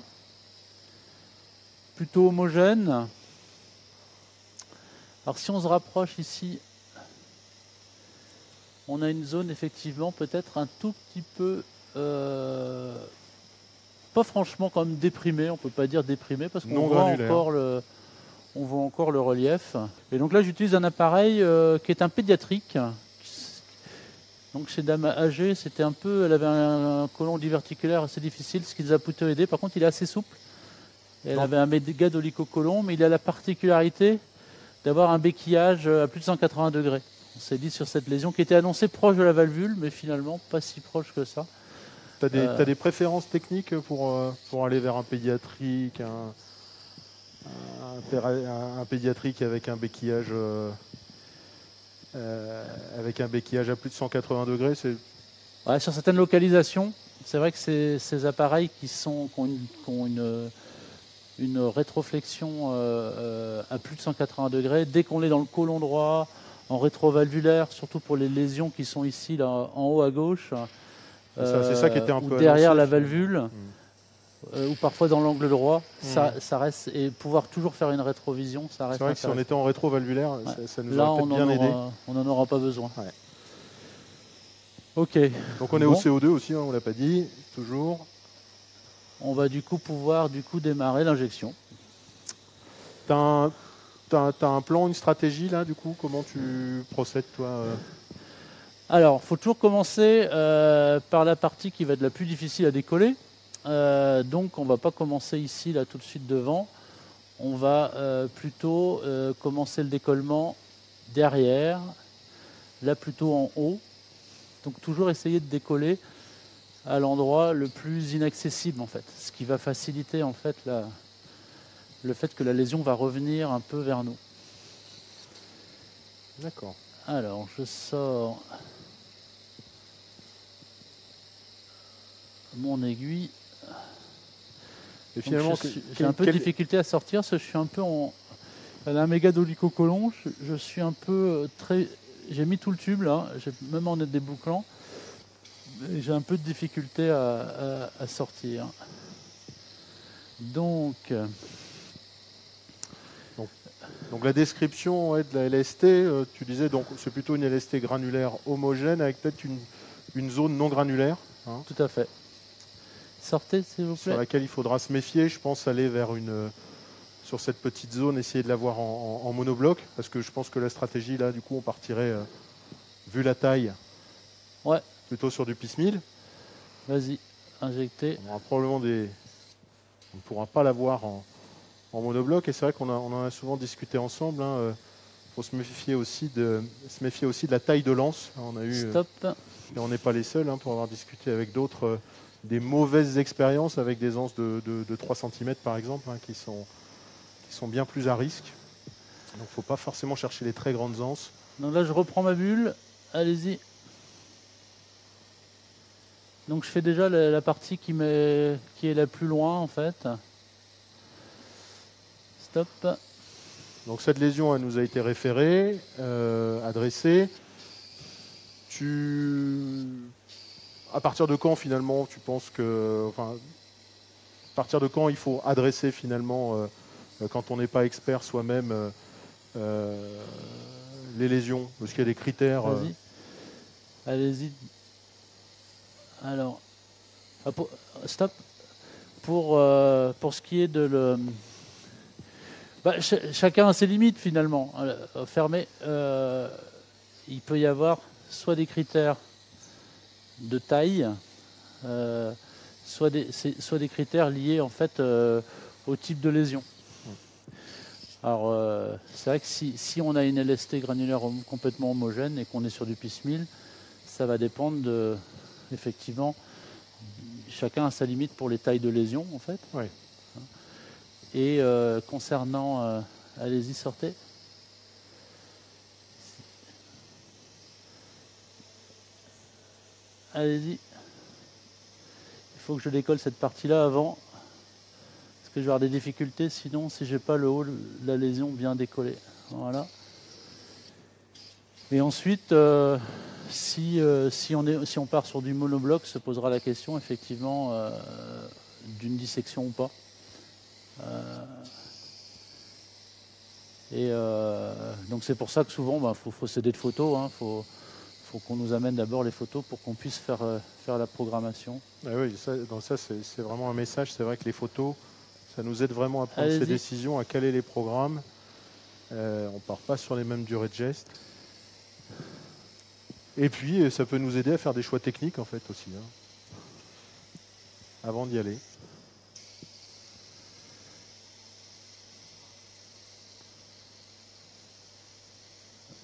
Plutôt homogène. Alors si on se rapproche ici, on a une zone effectivement peut-être un tout petit peu pas franchement quand même déprimée, on ne peut pas dire déprimée parce qu'on voit encore le relief. Et donc là j'utilise un appareil qui est un pédiatrique. Donc chez dame âgée, elle avait un côlon diverticulaire assez difficile, ce qui nous a plutôt aidé. Par contre il est assez souple. Elle avait un méga dolicocolon, mais il a la particularité d'avoir un béquillage à plus de 180 degrés. On s'est dit sur cette lésion qui était annoncée proche de la valvule, mais finalement pas si proche que ça. T'as des préférences techniques pour aller vers un pédiatrique, un pédiatrique avec un béquillage à plus de 180 degrés, Ouais, sur certaines localisations, c'est vrai que ces appareils qui ont une rétroflexion à plus de 180 degrés, dès qu'on est dans le côlon droit, en rétrovalvulaire, surtout pour les lésions qui sont ici, là, en haut à gauche, c'est ça qui était un ou peu derrière annoncé, la valvule, ou parfois dans l'angle droit, ça reste, et pouvoir toujours faire une rétrovision, ça reste. C'est vrai que si on était en rétrovalvulaire, ça nous là, aurait peut-être bien aidé. On n'en aura pas besoin. Ouais. Ok. Donc on est au CO2 aussi, hein, on l'a pas dit, toujours. On va du coup pouvoir démarrer l'injection. T'as un plan, une stratégie là, du coup, comment tu procèdes toi Alors, il faut toujours commencer par la partie qui va être la plus difficile à décoller. Donc, on ne va pas commencer ici, là, tout de suite devant. On va plutôt commencer le décollement derrière, là plutôt en haut. Donc, toujours essayer de décoller à l'endroit le plus inaccessible, en fait. Ce qui va faciliter, en fait, le fait que la lésion va revenir un peu vers nous. D'accord. Alors, je sors mon aiguille. Et finalement, j'ai un peu de difficulté à sortir, parce que je suis un peu en un méga dolicocolon. Je suis un peu très. J'ai mis tout le tube là, même en débouclant. J'ai un peu de difficulté à sortir. Donc la description de la LST, tu disais donc c'est plutôt une LST granulaire homogène avec peut-être une zone non granulaire. Hein, tout à fait. Sortez s'il vous plaît. Sur laquelle il faudra se méfier, je pense aller vers sur cette petite zone, essayer de l'avoir en monobloc, parce que je pense que la stratégie là, du coup, on partirait, vu la taille, ouais, plutôt sur du piecemeal. Vas-y, injectez. On aura probablement on ne pourra pas l'avoir en monobloc, et c'est vrai qu'on en a souvent discuté ensemble. Il faut se méfier aussi de la taille de l'anse. On a eu, Stop. et on n'est pas les seuls pour avoir discuté avec d'autres des mauvaises expériences avec des anses de 3 cm par exemple, qui sont bien plus à risque. Donc il ne faut pas forcément chercher les très grandes anses. Donc là je reprends ma bulle, allez-y. Donc je fais déjà la partie qui est la plus loin en fait. Stop. Donc cette lésion, elle nous a été référée, adressée. À partir de quand finalement tu penses que... à partir de quand il faut adresser finalement, quand on n'est pas expert soi-même, les lésions? Est-ce qu'il y a des critères Vas-y. Allez-y. Alors, stop. Pour ce qui est de chacun a ses limites finalement. Fermé. Il peut y avoir soit des critères de taille, soit des critères liés en fait au type de lésion. Alors c'est vrai que si on a une LST granulaire complètement homogène et qu'on est sur du piecemeal, ça va dépendre effectivement, chacun a sa limite pour les tailles de lésions en fait. Oui. Et concernant, allez-y, sortez. Allez-y. Il faut que je décolle cette partie-là avant, parce que je vais avoir des difficultés sinon si j'ai pas le haut de la lésion bien décollée. Voilà. Et ensuite, si on part sur du monobloc, se posera la question effectivement d'une dissection ou pas. Donc c'est pour ça que souvent faut s'aider de photos, faut qu'on nous amène d'abord les photos pour qu'on puisse faire la programmation. Ah oui, ça c'est vraiment un message. C'est vrai que les photos, ça nous aide vraiment à prendre ces décisions, à caler les programmes. On ne part pas sur les mêmes durées de geste. Et puis ça peut nous aider à faire des choix techniques en fait aussi, avant d'y aller.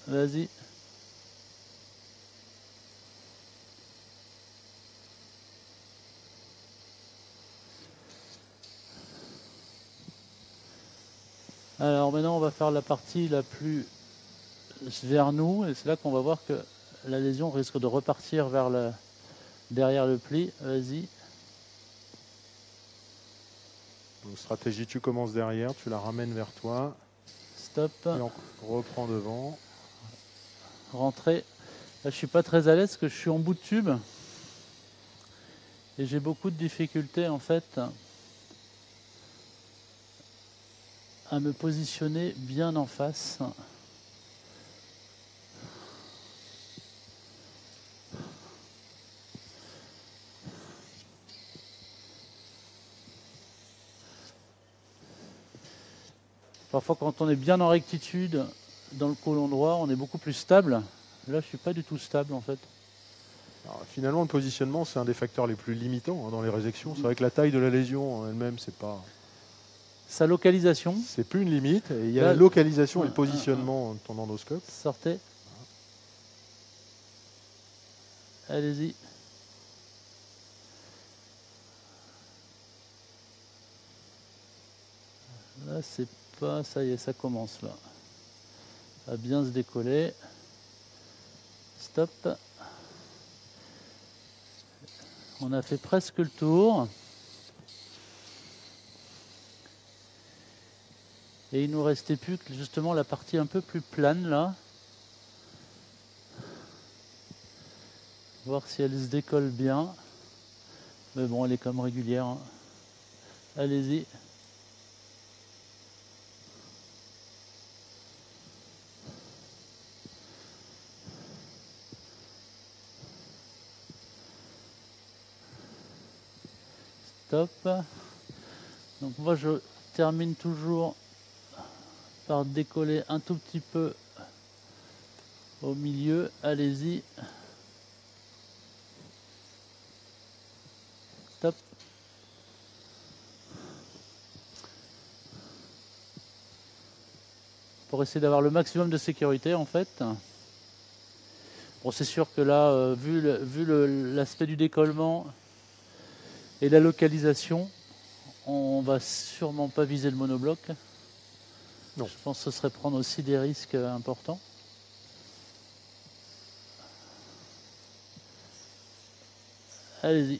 Vas-y. Alors maintenant, on va faire la partie la plus vers nous, et c'est là qu'on va voir que la lésion risque de repartir derrière le pli. Vas-y. Donc, stratégie, tu commences derrière, tu la ramènes vers toi. Stop. Et on reprend devant. Rentrer. Là, je suis pas très à l'aise parce que je suis en bout de tube. Et j'ai beaucoup de difficultés en fait à me positionner bien en face. Parfois, quand on est bien en rectitude dans le côlon droit, on est beaucoup plus stable. Là, je ne suis pas du tout stable en fait. Alors, finalement, le positionnement, c'est un des facteurs les plus limitants dans les résections. C'est vrai que la taille de la lésion en elle-même, c'est pas. Sa localisation. C'est plus une limite. Et il y a Là, la localisation et le positionnement de ton endoscope. Sortez. Allez-y. Là, c'est pas... Ça y est, ça commence là. À bien se décoller. Stop. On a fait presque le tour. Et il nous restait plus que justement la partie un peu plus plane là. Voir si elle se décolle bien. Mais bon, elle est comme régulière. Hein. Allez-y. Stop. Donc moi je termine toujours par décoller un tout petit peu au milieu. Allez-y. Stop. Pour essayer d'avoir le maximum de sécurité en fait. Bon, c'est sûr que là, vu l'aspect du décollement et la localisation, on va sûrement pas viser le monobloc. Non. Je pense que ce serait prendre aussi des risques importants. Allez-y.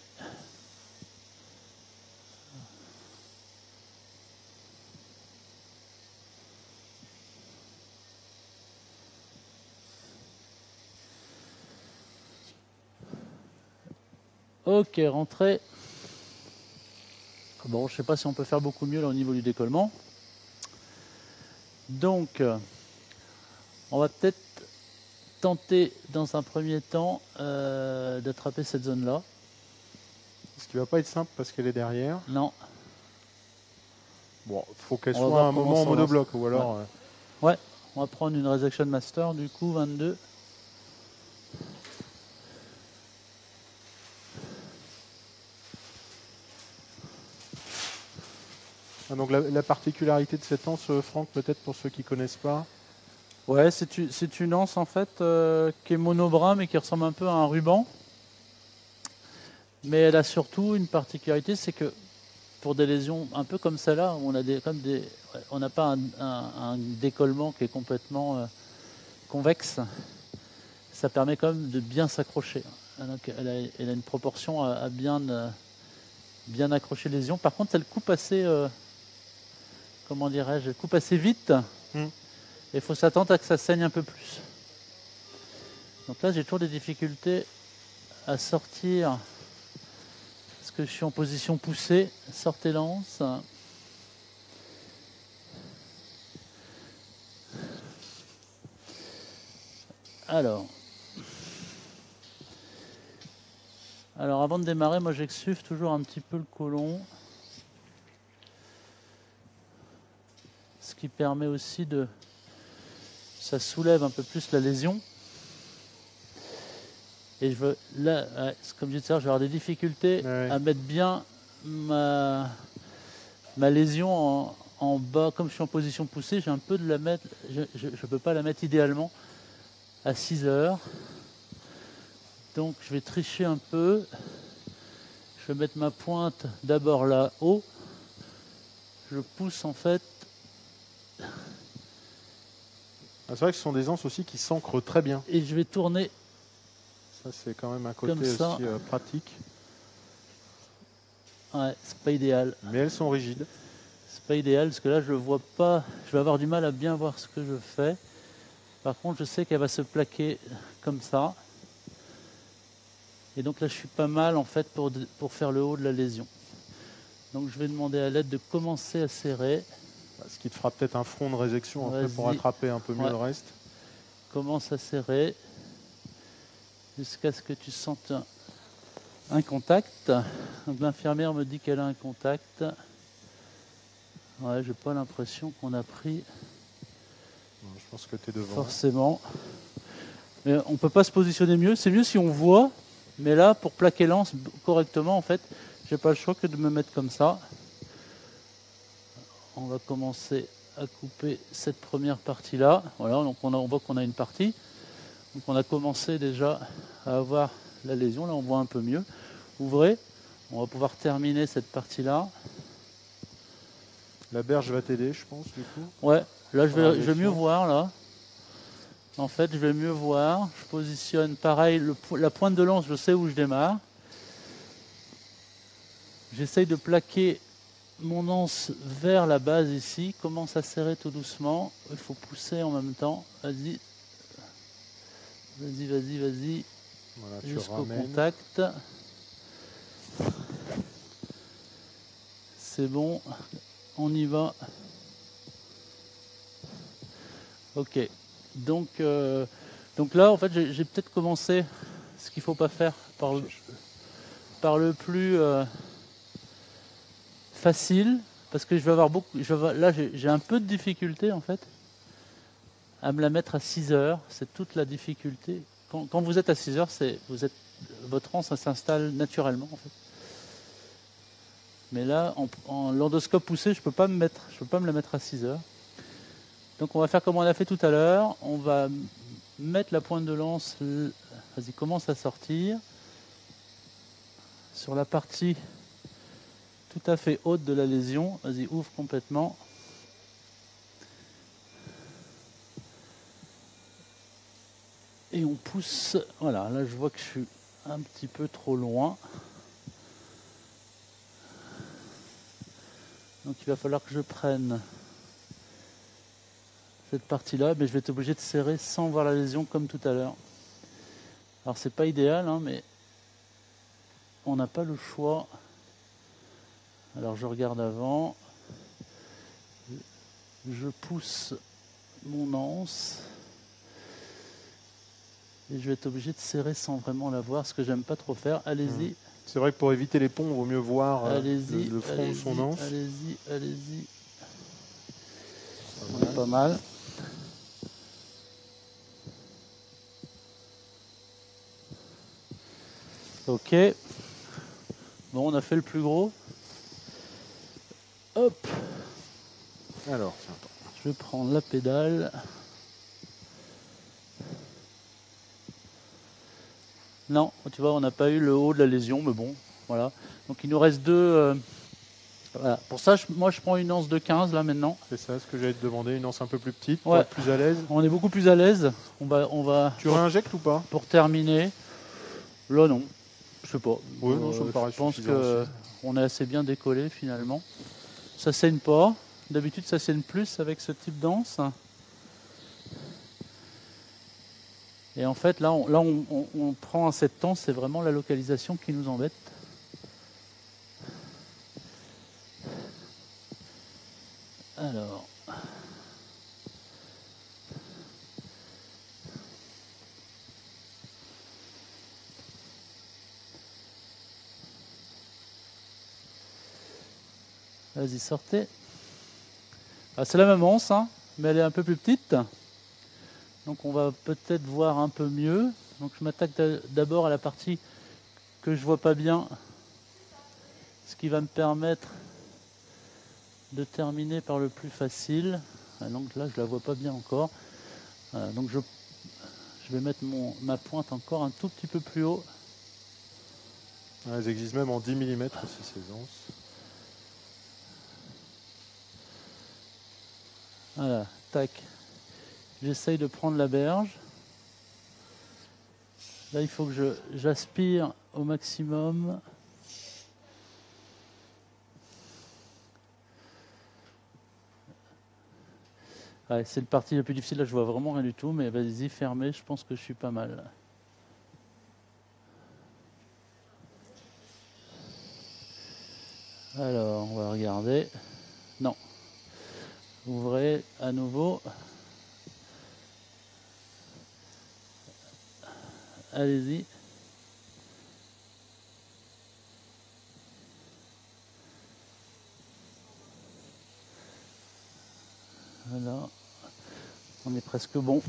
Ok, rentrée. Bon, je ne sais pas si on peut faire beaucoup mieux là au niveau du décollement. Donc, on va peut-être tenter dans un premier temps d'attraper cette zone-là. Ce qui va pas être simple parce qu'elle est derrière. Non. Bon, il faut qu'elle On va soit voir un comment moment en ça monobloc ou alors. Ouais, on va prendre une Resection Master du coup, 22. Donc la particularité de cette anse, Franck, peut-être pour ceux qui ne connaissent pas. Ouais, c'est une anse en fait qui est monobrin mais qui ressemble un peu à un ruban. Mais elle a surtout une particularité, c'est que pour des lésions un peu comme celle-là, où on n'a pas un décollement qui est complètement convexe, ça permet quand même de bien s'accrocher. Elle a une proportion à bien accrocher les lésions. Par contre, elle coupe assez, comment dirais-je, elle coupe assez vite. Et il faut s'attendre à que ça saigne un peu plus. Donc là, j'ai toujours des difficultés à sortir parce que je suis en position poussée. Sortez l'anse. Alors, avant de démarrer, moi j'exsuve toujours un petit peu le côlon. Ce qui permet aussi de... Ça soulève un peu plus la lésion. Et je veux, là, comme je disais, je vais avoir des difficultés à mettre bien ma lésion en bas. Comme je suis en position poussée, j'ai un peu de la mettre. Je ne peux pas la mettre idéalement à 6 heures. Donc je vais tricher un peu. Je vais mettre ma pointe d'abord là-haut. Je pousse en fait Ah, c'est vrai que ce sont des anses aussi qui s'ancrent très bien. Et je vais tourner Ça, c'est quand même un côté comme ça. aussi pratique. Ouais, c'est pas idéal. Mais elles sont rigides. C'est pas idéal parce que là je vois pas, je vais avoir du mal à bien voir ce que je fais. Par contre je sais qu'elle va se plaquer comme ça. Et donc là je suis pas mal en fait pour faire le haut de la lésion. Donc je vais demander à l'aide de commencer à serrer. Ce qui te fera peut-être un front de résection après pour Vas-y. attraper un peu mieux Ouais. le reste. Commence à serrer jusqu'à ce que tu sentes un contact. Donc l'infirmière me dit qu'elle a un contact. Ouais, j'ai pas l'impression qu'on a pris Non, je pense que tu es devant. forcément. Mais on peut pas se positionner mieux. C'est mieux si on voit. Mais là, pour plaquer l'anse correctement, en fait, j'ai pas le choix que de me mettre comme ça. On va commencer à couper cette première partie-là. Voilà, donc on voit qu'on a une partie. Donc on a commencé déjà à avoir la lésion. Là, on voit un peu mieux. Ouvrez. On va pouvoir terminer cette partie-là. La berge va t'aider, je pense, du coup. Ouais, là je Voilà, vais mieux voir là. En fait, je vais mieux voir. Je positionne pareil la pointe de lance, je sais où je démarre. J'essaye de plaquer mon anse vers la base ici. Commence à serrer tout doucement. Il faut pousser en même temps. Vas-y. Vas-y, vas-y, vas-y. Voilà, tu Jusqu'au ramènes. contact. C'est bon. On y va. Ok. Donc là, en fait, j'ai peut-être commencé ce qu'il ne faut pas faire par le plus facile, parce que je vais avoir beaucoup. Là, j'ai un peu de difficulté en fait à me la mettre à 6 heures. C'est toute la difficulté. Quand vous êtes à 6 heures, votre anse s'installe naturellement en fait. Mais là, en l'endoscope poussé, je peux pas me la mettre à 6 heures. Donc on va faire comme on a fait tout à l'heure. On va mettre la pointe de lance. Vas-y, commence à sortir. Sur la partie tout à fait haute de la lésion. Vas-y, ouvre complètement. Et on pousse. Voilà, là je vois que je suis un petit peu trop loin. Donc il va falloir que je prenne cette partie-là, mais je vais être obligé de serrer sans voir la lésion comme tout à l'heure. Alors c'est pas idéal, hein, mais on n'a pas le choix. Alors je regarde avant. Je pousse mon anse. Et je vais être obligé de serrer sans vraiment la voir, ce que j'aime pas trop faire. Allez-y. C'est vrai que pour éviter les ponts, il vaut mieux voir Allez-y, le front de son anse. allez-y, allez-y. Voilà. Pas mal. Ok. Bon, on a fait le plus gros. Hop. Alors, tiens, attends. Je vais prendre la pédale. Non, tu vois, on n'a pas eu le haut de la lésion, mais bon, voilà. Donc il nous reste deux. Voilà. Pour ça, moi je prends une anse de 15 là maintenant. C'est ça ce que j'allais te demander, une anse un peu plus petite, pour Ouais. être plus à l'aise. On est beaucoup plus à l'aise. On va. Tu réinjectes ou pas? Pour terminer, là non, je sais pas. Oui, non, ça me paraît Je pense suffisant que aussi. on est assez bien décollé finalement. Ça saigne pas. D'habitude, ça saigne plus avec ce type d'anse. Et en fait, là, on prend cette anse, c'est vraiment la localisation qui nous embête. Alors. Vas-y, sortez. Ah, c'est la même anse, hein, mais elle est un peu plus petite. Donc on va peut-être voir un peu mieux. Donc je m'attaque d'abord à la partie que je vois pas bien, ce qui va me permettre de terminer par le plus facile. Donc là, je la vois pas bien encore. Voilà, donc je vais mettre ma pointe encore un tout petit peu plus haut. Ouais, elles existent même en 10 mm aussi, ces anses. Voilà, tac. J'essaye de prendre la berge. Là, il faut que j'aspire au maximum. Ouais, c'est le parti le plus difficile. Là, je vois vraiment rien du tout. Mais vas-y, fermez. Je pense que je suis pas mal. Alors, on va regarder. Non. Ouvrez à nouveau. Allez-y. Voilà. On est presque bon.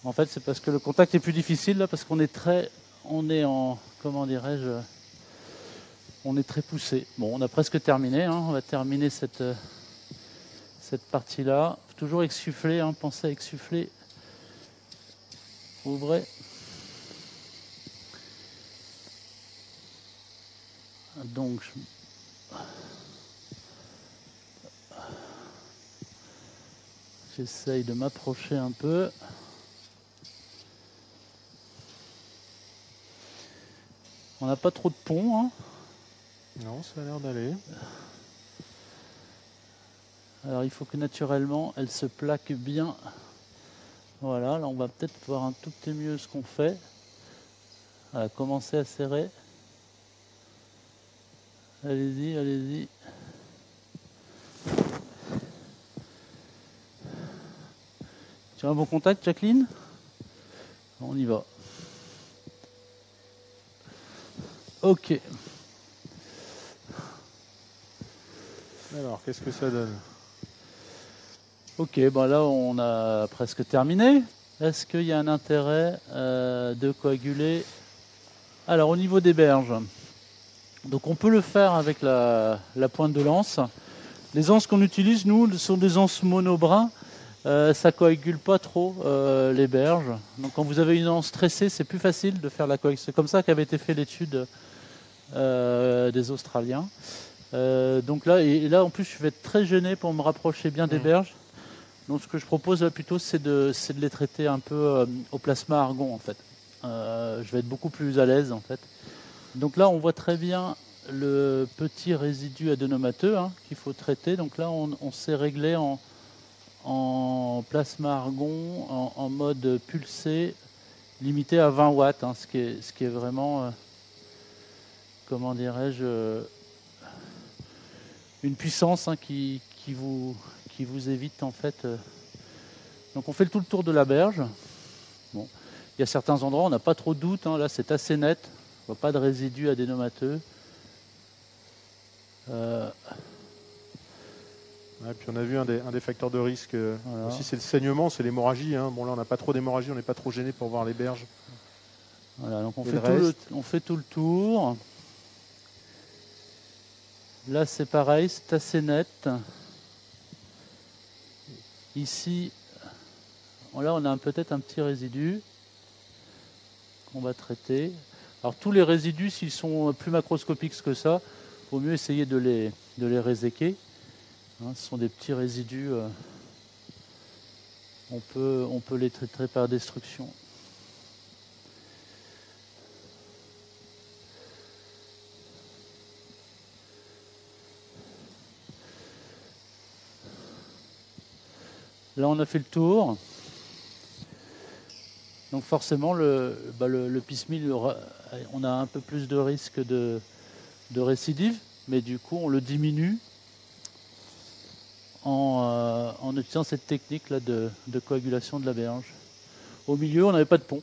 En fait, c'est parce que le contact est plus difficile là, parce qu'on est en, comment dirais-je, on est très poussé. Bon, on a presque terminé. Hein. On va terminer cette partie-là. Toujours exsuffler. Hein. Pensez à exsuffler. Ouvrez. Donc, j'essaye de m'approcher un peu. On n'a pas trop de pont. Hein. Non, ça a l'air d'aller. Alors, il faut que naturellement, elle se plaque bien. Voilà, là, on va peut-être voir un tout petit mieux ce qu'on fait. Voilà, commencer à serrer. Allez-y, allez-y. Tu as un bon contact, Jacqueline? On y va. Ok. Alors, qu'est-ce que ça donne? Ok, ben là, on a presque terminé. Est-ce qu'il y a un intérêt de coaguler? Alors, au niveau des berges, donc on peut le faire avec la pointe de lance. Les anses qu'on utilise, nous, sont des anses monobrin. Ça coagule pas trop les berges. Donc quand vous avez une anse tressée, c'est plus facile de faire la coagulation. C'est comme ça qu'avait été fait l'étude des Australiens. Donc là, et là en plus, je vais être très gêné pour me rapprocher bien des berges. Donc ce que je propose là plutôt, c'est de les traiter un peu au plasma argon en fait. Je vais être beaucoup plus à l'aise en fait. Donc là, on voit très bien le petit résidu adénomateux qu'il faut traiter. Donc là, on s'est réglé en plasma argon, en mode pulsé, limité à 20 watts, ce qui est vraiment, comment dirais-je, une puissance qui vous évite en fait. Donc on fait tout le tour de la berge. Bon. Il y a certains endroits, on n'a pas trop de doute, là c'est assez net, on voit pas de résidus adénomateux. Ouais, puis on a vu un des facteurs de risque aussi, c'est le saignement, c'est l'hémorragie. Bon là on n'a pas trop d'hémorragie, on n'est pas trop gêné pour voir les berges. Voilà, donc on fait tout le tour. Là c'est pareil, c'est assez net. Ici, là on a peut-être un petit résidu qu'on va traiter. Alors tous les résidus, s'ils sont plus macroscopiques que ça, il vaut mieux essayer de les réséquer. Ce sont des petits résidus, on peut les traiter par destruction. Là on a fait le tour. Donc forcément le pismil, on a un peu plus de risque de récidive, mais du coup on le diminue en utilisant cette technique là de coagulation de la berge. Au milieu, on n'avait pas de pont.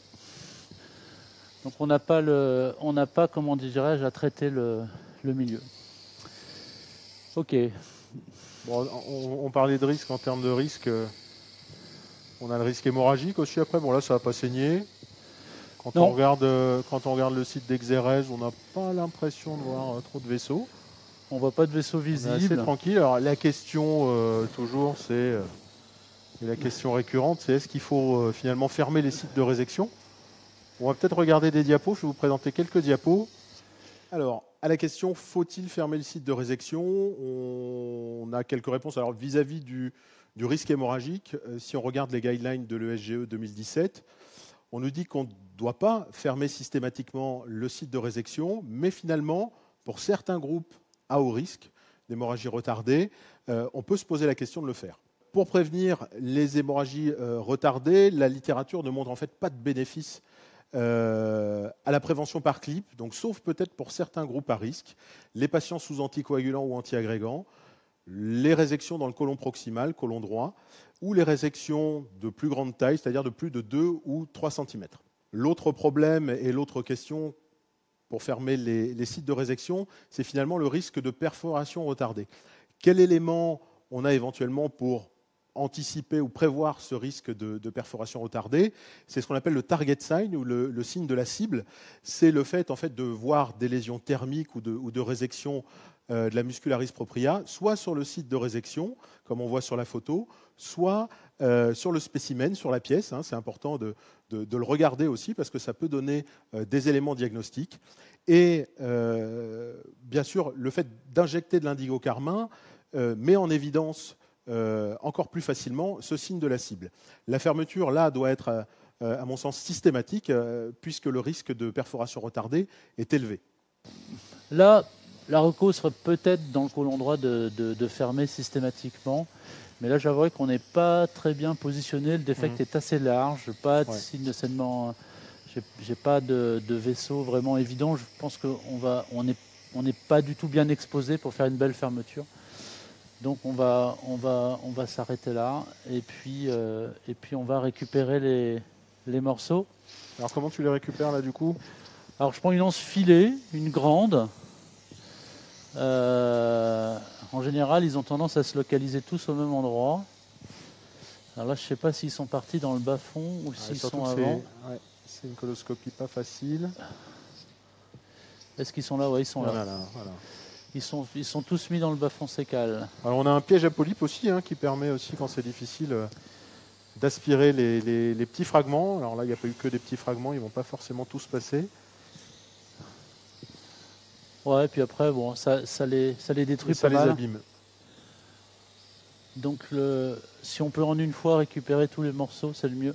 Donc on n'a pas, comment dirais-je, à traiter le milieu. Ok. Bon, on parlait de risque en termes de risque. On a le risque hémorragique aussi après. Bon là, ça va pas saigner. Quand on regarde le site d'Exérèse, on n'a pas l'impression de voir trop de vaisseaux. On voit pas de vaisseaux visibles. Assez tranquille. Alors la question toujours, c'est la question récurrente, c'est est-ce qu'il faut finalement fermer les sites de résection? On va peut-être regarder des diapos. Je vais vous présenter quelques diapos Alors, à la question, faut-il fermer le site de résection? On a quelques réponses. Alors, vis-à-vis du risque hémorragique, si on regarde les guidelines de l'ESGE 2017, on nous dit qu'on ne doit pas fermer systématiquement le site de résection, mais finalement, pour certains groupes à haut risque d'hémorragie retardée, on peut se poser la question de le faire. Pour prévenir les hémorragies retardées, la littérature ne montre en fait pas de bénéfice à la prévention par clip, donc sauf peut-être pour certains groupes à risque, les patients sous anticoagulants ou antiagrégants, les résections dans le côlon proximal, côlon droit, ou les résections de plus grande taille, c'est-à-dire de plus de 2 ou 3 cm. L'autre problème et l'autre question pour fermer les sites de résection, c'est finalement le risque de perforation retardée. Quel élément on a éventuellement pour anticiper ou prévoir ce risque de perforation retardée? C'est ce qu'on appelle le target sign ou le signe de la cible. C'est le fait, en fait, de voir des lésions thermiques ou de résection de la muscularis propria, soit sur le site de résection, comme on voit sur la photo, soit sur le spécimen, sur la pièce. C'est important de le regarder aussi parce que ça peut donner des éléments diagnostiques. Et bien sûr, le fait d'injecter de l'indigocarmin met en évidence encore plus facilement ce signe de la cible. La fermeture, là, doit être, à mon sens, systématique puisque le risque de perforation retardée est élevé. Là, la reco serait peut-être dans le côlon droit de fermer systématiquement. Mais là, j'avouerais qu'on n'est pas très bien positionné. Le défect est assez large. Pas de signe de saignement. J'ai pas de vaisseau vraiment évident. Je pense qu'on n'est pas du tout bien exposé pour faire une belle fermeture. Donc on va s'arrêter là. Et puis on va récupérer les morceaux. Alors comment tu les récupères là du coup? Alors je prends une anse filée, une grande. En général, ils ont tendance à se localiser tous au même endroit. Alors là, je ne sais pas s'ils sont partis dans le bas-fond ou s'ils sont avant. C'est une coloscopie pas facile. Est-ce qu'ils sont là? Oui, ils sont là. Voilà. Ils sont tous mis dans le bas-fond sécal. Alors on a un piège à polype aussi qui permet aussi, quand c'est difficile, d'aspirer les petits fragments. Alors là, il n'y a pas eu que des petits fragments, ils ne vont pas forcément tous passer. Ouais, et puis après, bon, ça les détruit ça pas mal. Ça les abîme. Donc, si on peut en une fois récupérer tous les morceaux, c'est le mieux.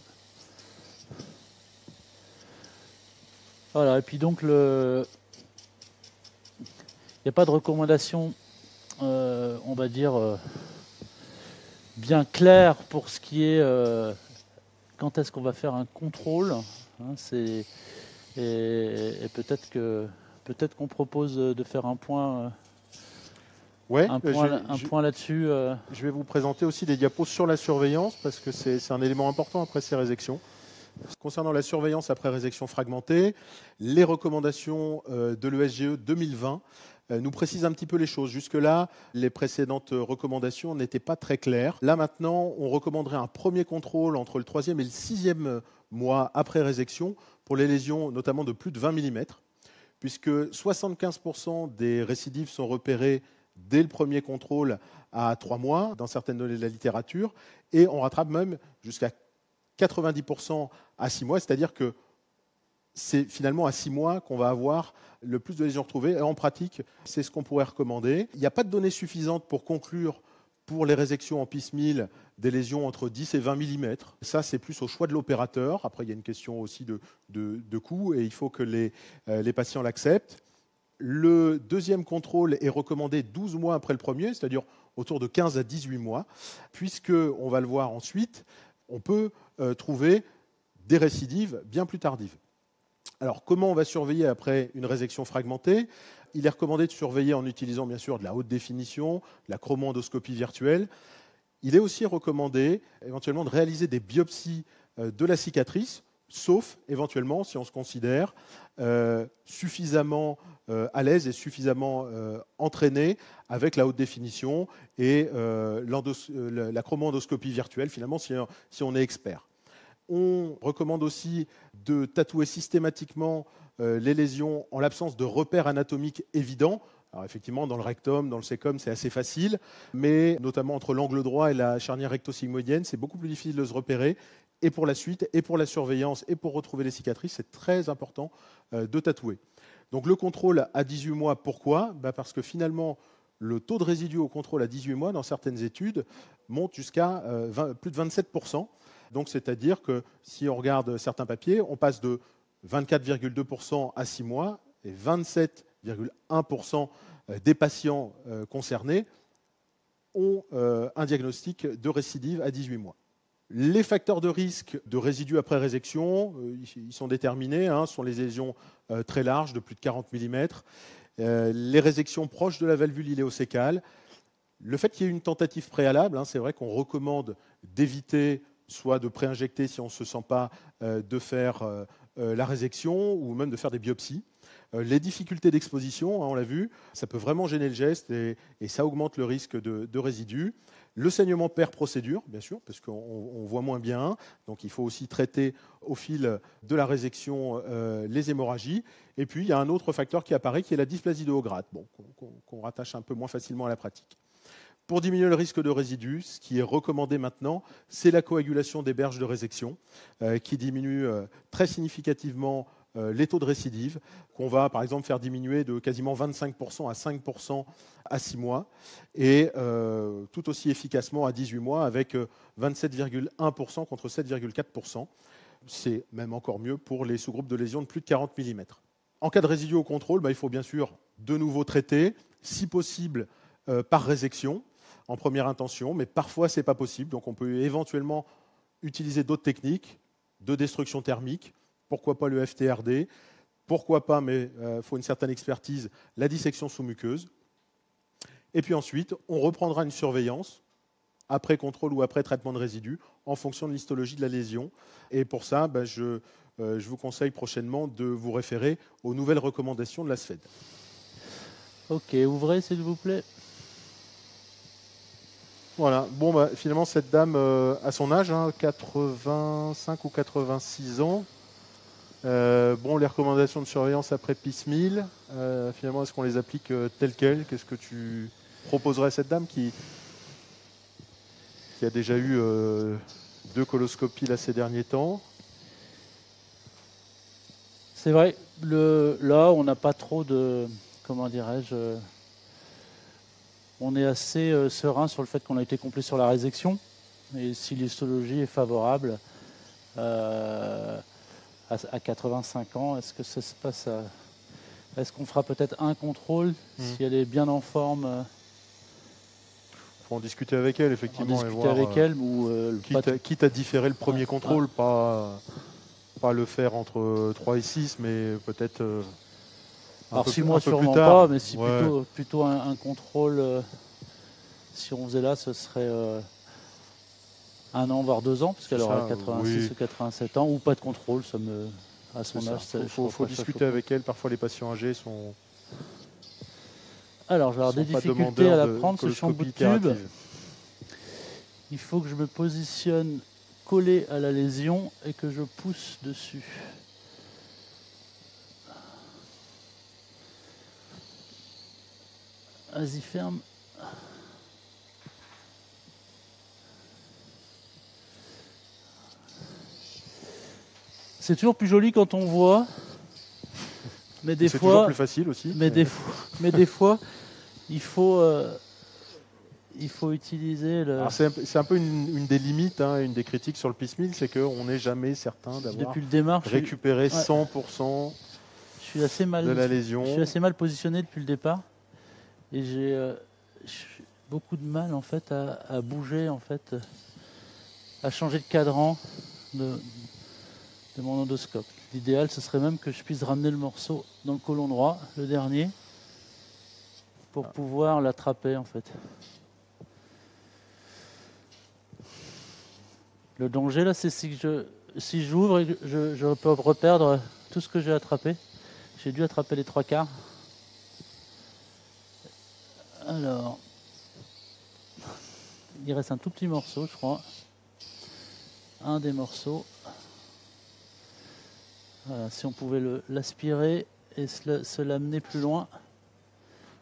Voilà, et puis donc, il n'y a pas de recommandation, on va dire, bien claire pour ce qui est quand est-ce qu'on va faire un contrôle. Et peut-être qu'on propose de faire un point, point là-dessus. Je vais vous présenter aussi des diapos sur la surveillance parce que c'est un élément important après ces résections. Concernant la surveillance après résection fragmentée, les recommandations de l'ESGE 2020 nous précisent un petit peu les choses. Jusque-là, les précédentes recommandations n'étaient pas très claires. Là, maintenant, on recommanderait un premier contrôle entre le 3e et le 6e mois après résection pour les lésions notamment de plus de 20 mm, puisque 75% des récidives sont repérées dès le premier contrôle à 3 mois, dans certaines données de la littérature, et on rattrape même jusqu'à 90% à 6 mois, c'est-à-dire que c'est finalement à 6 mois qu'on va avoir le plus de lésions retrouvées. Et en pratique, c'est ce qu'on pourrait recommander. Il n'y a pas de données suffisantes pour conclure pour les résections en piecemeal des lésions entre 10 et 20 mm. Ça, c'est plus au choix de l'opérateur. Après, il y a une question aussi de coût et il faut que les patients l'acceptent. Le deuxième contrôle est recommandé 12 mois après le premier, c'est-à-dire autour de 15 à 18 mois, puisque, on va le voir ensuite, on peut trouver des récidives bien plus tardives. Alors, comment on va surveiller après une résection fragmentée? Il est recommandé de surveiller en utilisant bien sûr de la haute définition, de la chromoendoscopie virtuelle. Il est aussi recommandé éventuellement de réaliser des biopsies de la cicatrice, sauf éventuellement si on se considère suffisamment à l'aise et suffisamment entraîné avec la haute définition et la chromoendoscopie virtuelle, finalement, si on est expert. On recommande aussi de tatouer systématiquement les lésions en l'absence de repères anatomiques évidents. Alors effectivement, dans le rectum, dans le cécum, c'est assez facile, mais notamment entre l'angle droit et la charnière recto-sigmoïdienne, c'est beaucoup plus difficile de se repérer. Et pour la suite, et pour la surveillance, et pour retrouver les cicatrices, c'est très important de tatouer. Donc le contrôle à 18 mois, pourquoi? Parce que finalement, le taux de résidus au contrôle à 18 mois, dans certaines études, monte jusqu'à plus de 27%. Donc c'est-à-dire que si on regarde certains papiers, on passe de 24,2% à 6 mois et 27,1% des patients concernés ont un diagnostic de récidive à 18 mois. Les facteurs de risque de résidus après résection, ils sont déterminés, ce sont les lésions très larges de plus de 40 mm, les résections proches de la valvule iléocécale, le fait qu'il y ait une tentative préalable, c'est vrai qu'on recommande d'éviter soit de préinjecter si on ne se sent pas de faire la résection ou même de faire des biopsies. Les difficultés d'exposition, on l'a vu, ça peut vraiment gêner le geste et ça augmente le risque de résidus. Le saignement per procédure, bien sûr, parce qu'on voit moins bien. Donc il faut aussi traiter au fil de la résection les hémorragies. Et puis il y a un autre facteur qui apparaît, qui est la dysplasie de haut grade, qu'on rattache un peu moins facilement à la pratique. Pour diminuer le risque de résidus, ce qui est recommandé maintenant, c'est la coagulation des berges de résection, qui diminue très significativement les taux de récidive, qu'on va par exemple faire diminuer de quasiment 25% à 5% à 6 mois, et tout aussi efficacement à 18 mois avec 27,1% contre 7,4%. C'est même encore mieux pour les sous-groupes de lésions de plus de 40 mm. En cas de résidus au contrôle, il faut bien sûr de nouveau traiter, si possible par résection en première intention, mais parfois ce n'est pas possible, donc on peut éventuellement utiliser d'autres techniques de destruction thermique. Pourquoi pas le FTRD? Pourquoi pas, mais il faut une certaine expertise, la dissection sous-muqueuse. Et puis ensuite, on reprendra une surveillance après contrôle ou après traitement de résidus en fonction de l'histologie de la lésion. Et pour ça, je vous conseille prochainement de vous référer aux nouvelles recommandations de la SFED. Ok, ouvrez s'il vous plaît. Voilà, finalement cette dame à son âge, 85 ou 86 ans, les recommandations de surveillance après piecemeal, finalement est-ce qu'on les applique telles quelles? Qu'est-ce que tu proposerais à cette dame qui a déjà eu 2 coloscopies là, ces derniers temps? C'est vrai, là on n'a pas trop de, comment dirais-je, on est assez serein sur le fait qu'on a été complet sur la résection. Et si l'histologie est favorable à 85 ans, est-ce que ça se passe est-ce qu'on fera peut-être un contrôle si elle est bien en forme? Il faut en discuter avec elle, effectivement. En discuter avec elle ou quitte à différer le premier contrôle, pas le faire entre 3 et 6, mais peut-être... Alors 6 mois sûrement pas, mais si plutôt un contrôle, si on faisait là, ce serait 1 an, voire 2 ans, parce qu'elle aura 86 ou 87 ans, ou pas de contrôle, à son âge. Il faut discuter avec elle, parfois les patients âgés sont... Alors, je vais avoir des difficultés à la prendre, ce champ bout de tube. Il faut que je me positionne collé à la lésion et que je pousse dessus. Vas-y, ferme. C'est toujours plus joli quand on voit, mais des fois... C'est toujours plus facile aussi. Mais des fois, il faut utiliser le... C'est un peu une des limites, une des critiques sur le piecemeal, c'est qu'on n'est jamais certain d'avoir récupéré 100% de la lésion. Je suis assez mal positionné depuis le départ. Et j'ai beaucoup de mal en fait à bouger, en fait, à changer de cadran de mon endoscope. L'idéal, ce serait même que je puisse ramener le morceau dans le côlon droit, le dernier, pour pouvoir l'attraper en fait. Le danger là, c'est si j'ouvre et je peux reperdre tout ce que j'ai attrapé. J'ai dû attraper les 3/4. Alors, il reste un tout petit morceau, je crois. Un des morceaux. Voilà, si on pouvait l'aspirer et se l'amener plus loin,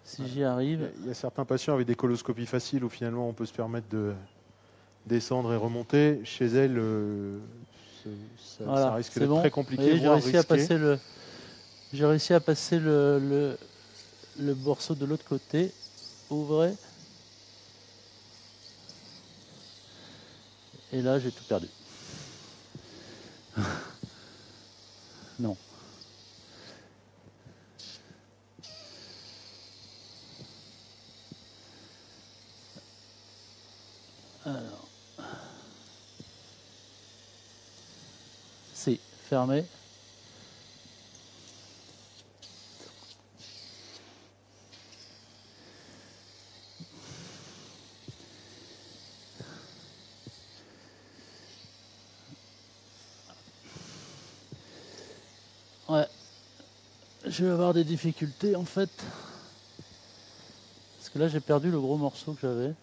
si j'y arrive. Il y a certains patients avec des coloscopies faciles où finalement on peut se permettre de descendre et remonter. Chez elle, ça risque d'être très compliqué. J'ai réussi à passer J'ai réussi à passer le morceau de l'autre côté. Ouvrez. Et là, j'ai tout perdu. Non. Alors. Si, fermé. Ouais. Je vais avoir des difficultés en fait. Parce que là, j'ai perdu le gros morceau que j'avais.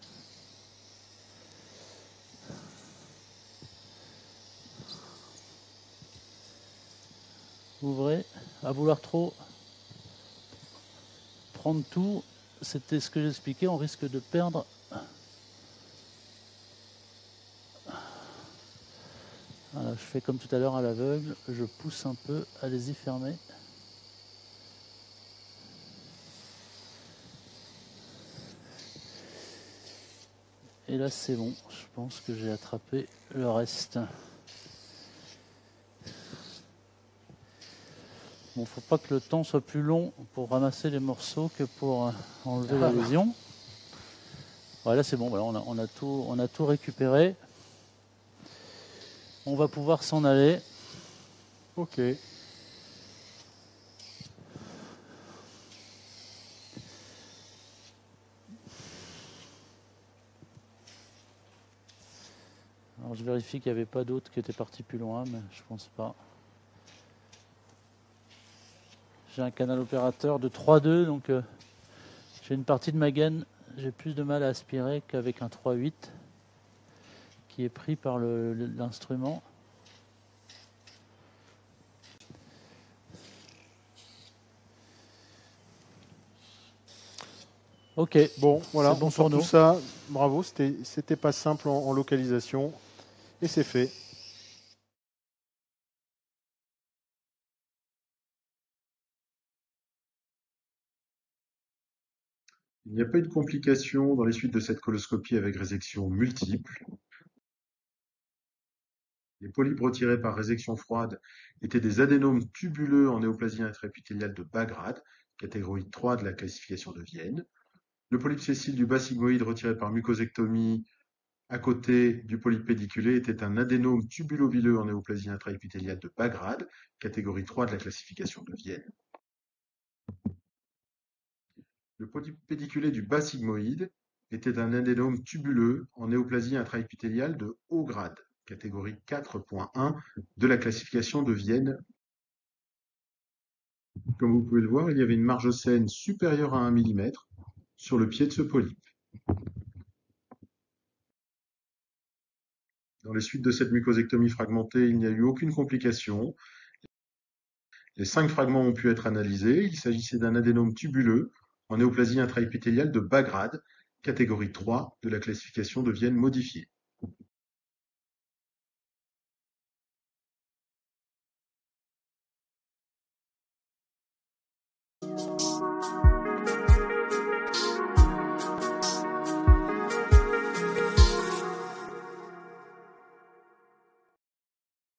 Ouvrez. À vouloir trop prendre tout, c'était ce que j'expliquais, on risque de perdre. Voilà, je fais comme tout à l'heure à l'aveugle, je pousse un peu, allez-y, fermez. Et là c'est bon, je pense que j'ai attrapé le reste. Bon, faut pas que le temps soit plus long pour ramasser les morceaux que pour enlever la lésion. Voilà, c'est bon, voilà, on a tout récupéré. On va pouvoir s'en aller. Ok. Alors je vérifie qu'il n'y avait pas d'autres qui étaient partis plus loin, mais je pense pas. J'ai un canal opérateur de 3.2, donc j'ai une partie de ma gaine, j'ai plus de mal à aspirer qu'avec un 3.8 qui est pris par l'instrument. Ok, Bon, voilà, c'est bon on sort pour nous. tout ça. Bravo, c'était pas simple en localisation. Et c'est fait. Il n'y a pas eu de complications dans les suites de cette coloscopie avec résection multiple. Les polypes retirés par résection froide étaient des adénomes tubuleux en néoplasie intraépithéliale de bas grade, catégorie 3 de la classification de Vienne. Le polype sessile du bas sigmoïde retiré par mucosectomie à côté du polype pédiculé était un adénome tubulovileux en néoplasie intraépithéliale de bas grade, catégorie 3 de la classification de Vienne. Le polype pédiculé du bas sigmoïde était un adénome tubuleux en néoplasie intraépithéliale de haut grade, catégorie 4.1 de la classification de Vienne. Comme vous pouvez le voir, il y avait une marge saine supérieure à 1 mm sur le pied de ce polype. Dans les suites de cette mucosectomie fragmentée, il n'y a eu aucune complication. Les 5 fragments ont pu être analysés. Il s'agissait d'un adénome tubuleux en néoplasie intraépithéliale de bas grade, catégorie 3 de la classification de Vienne modifiée.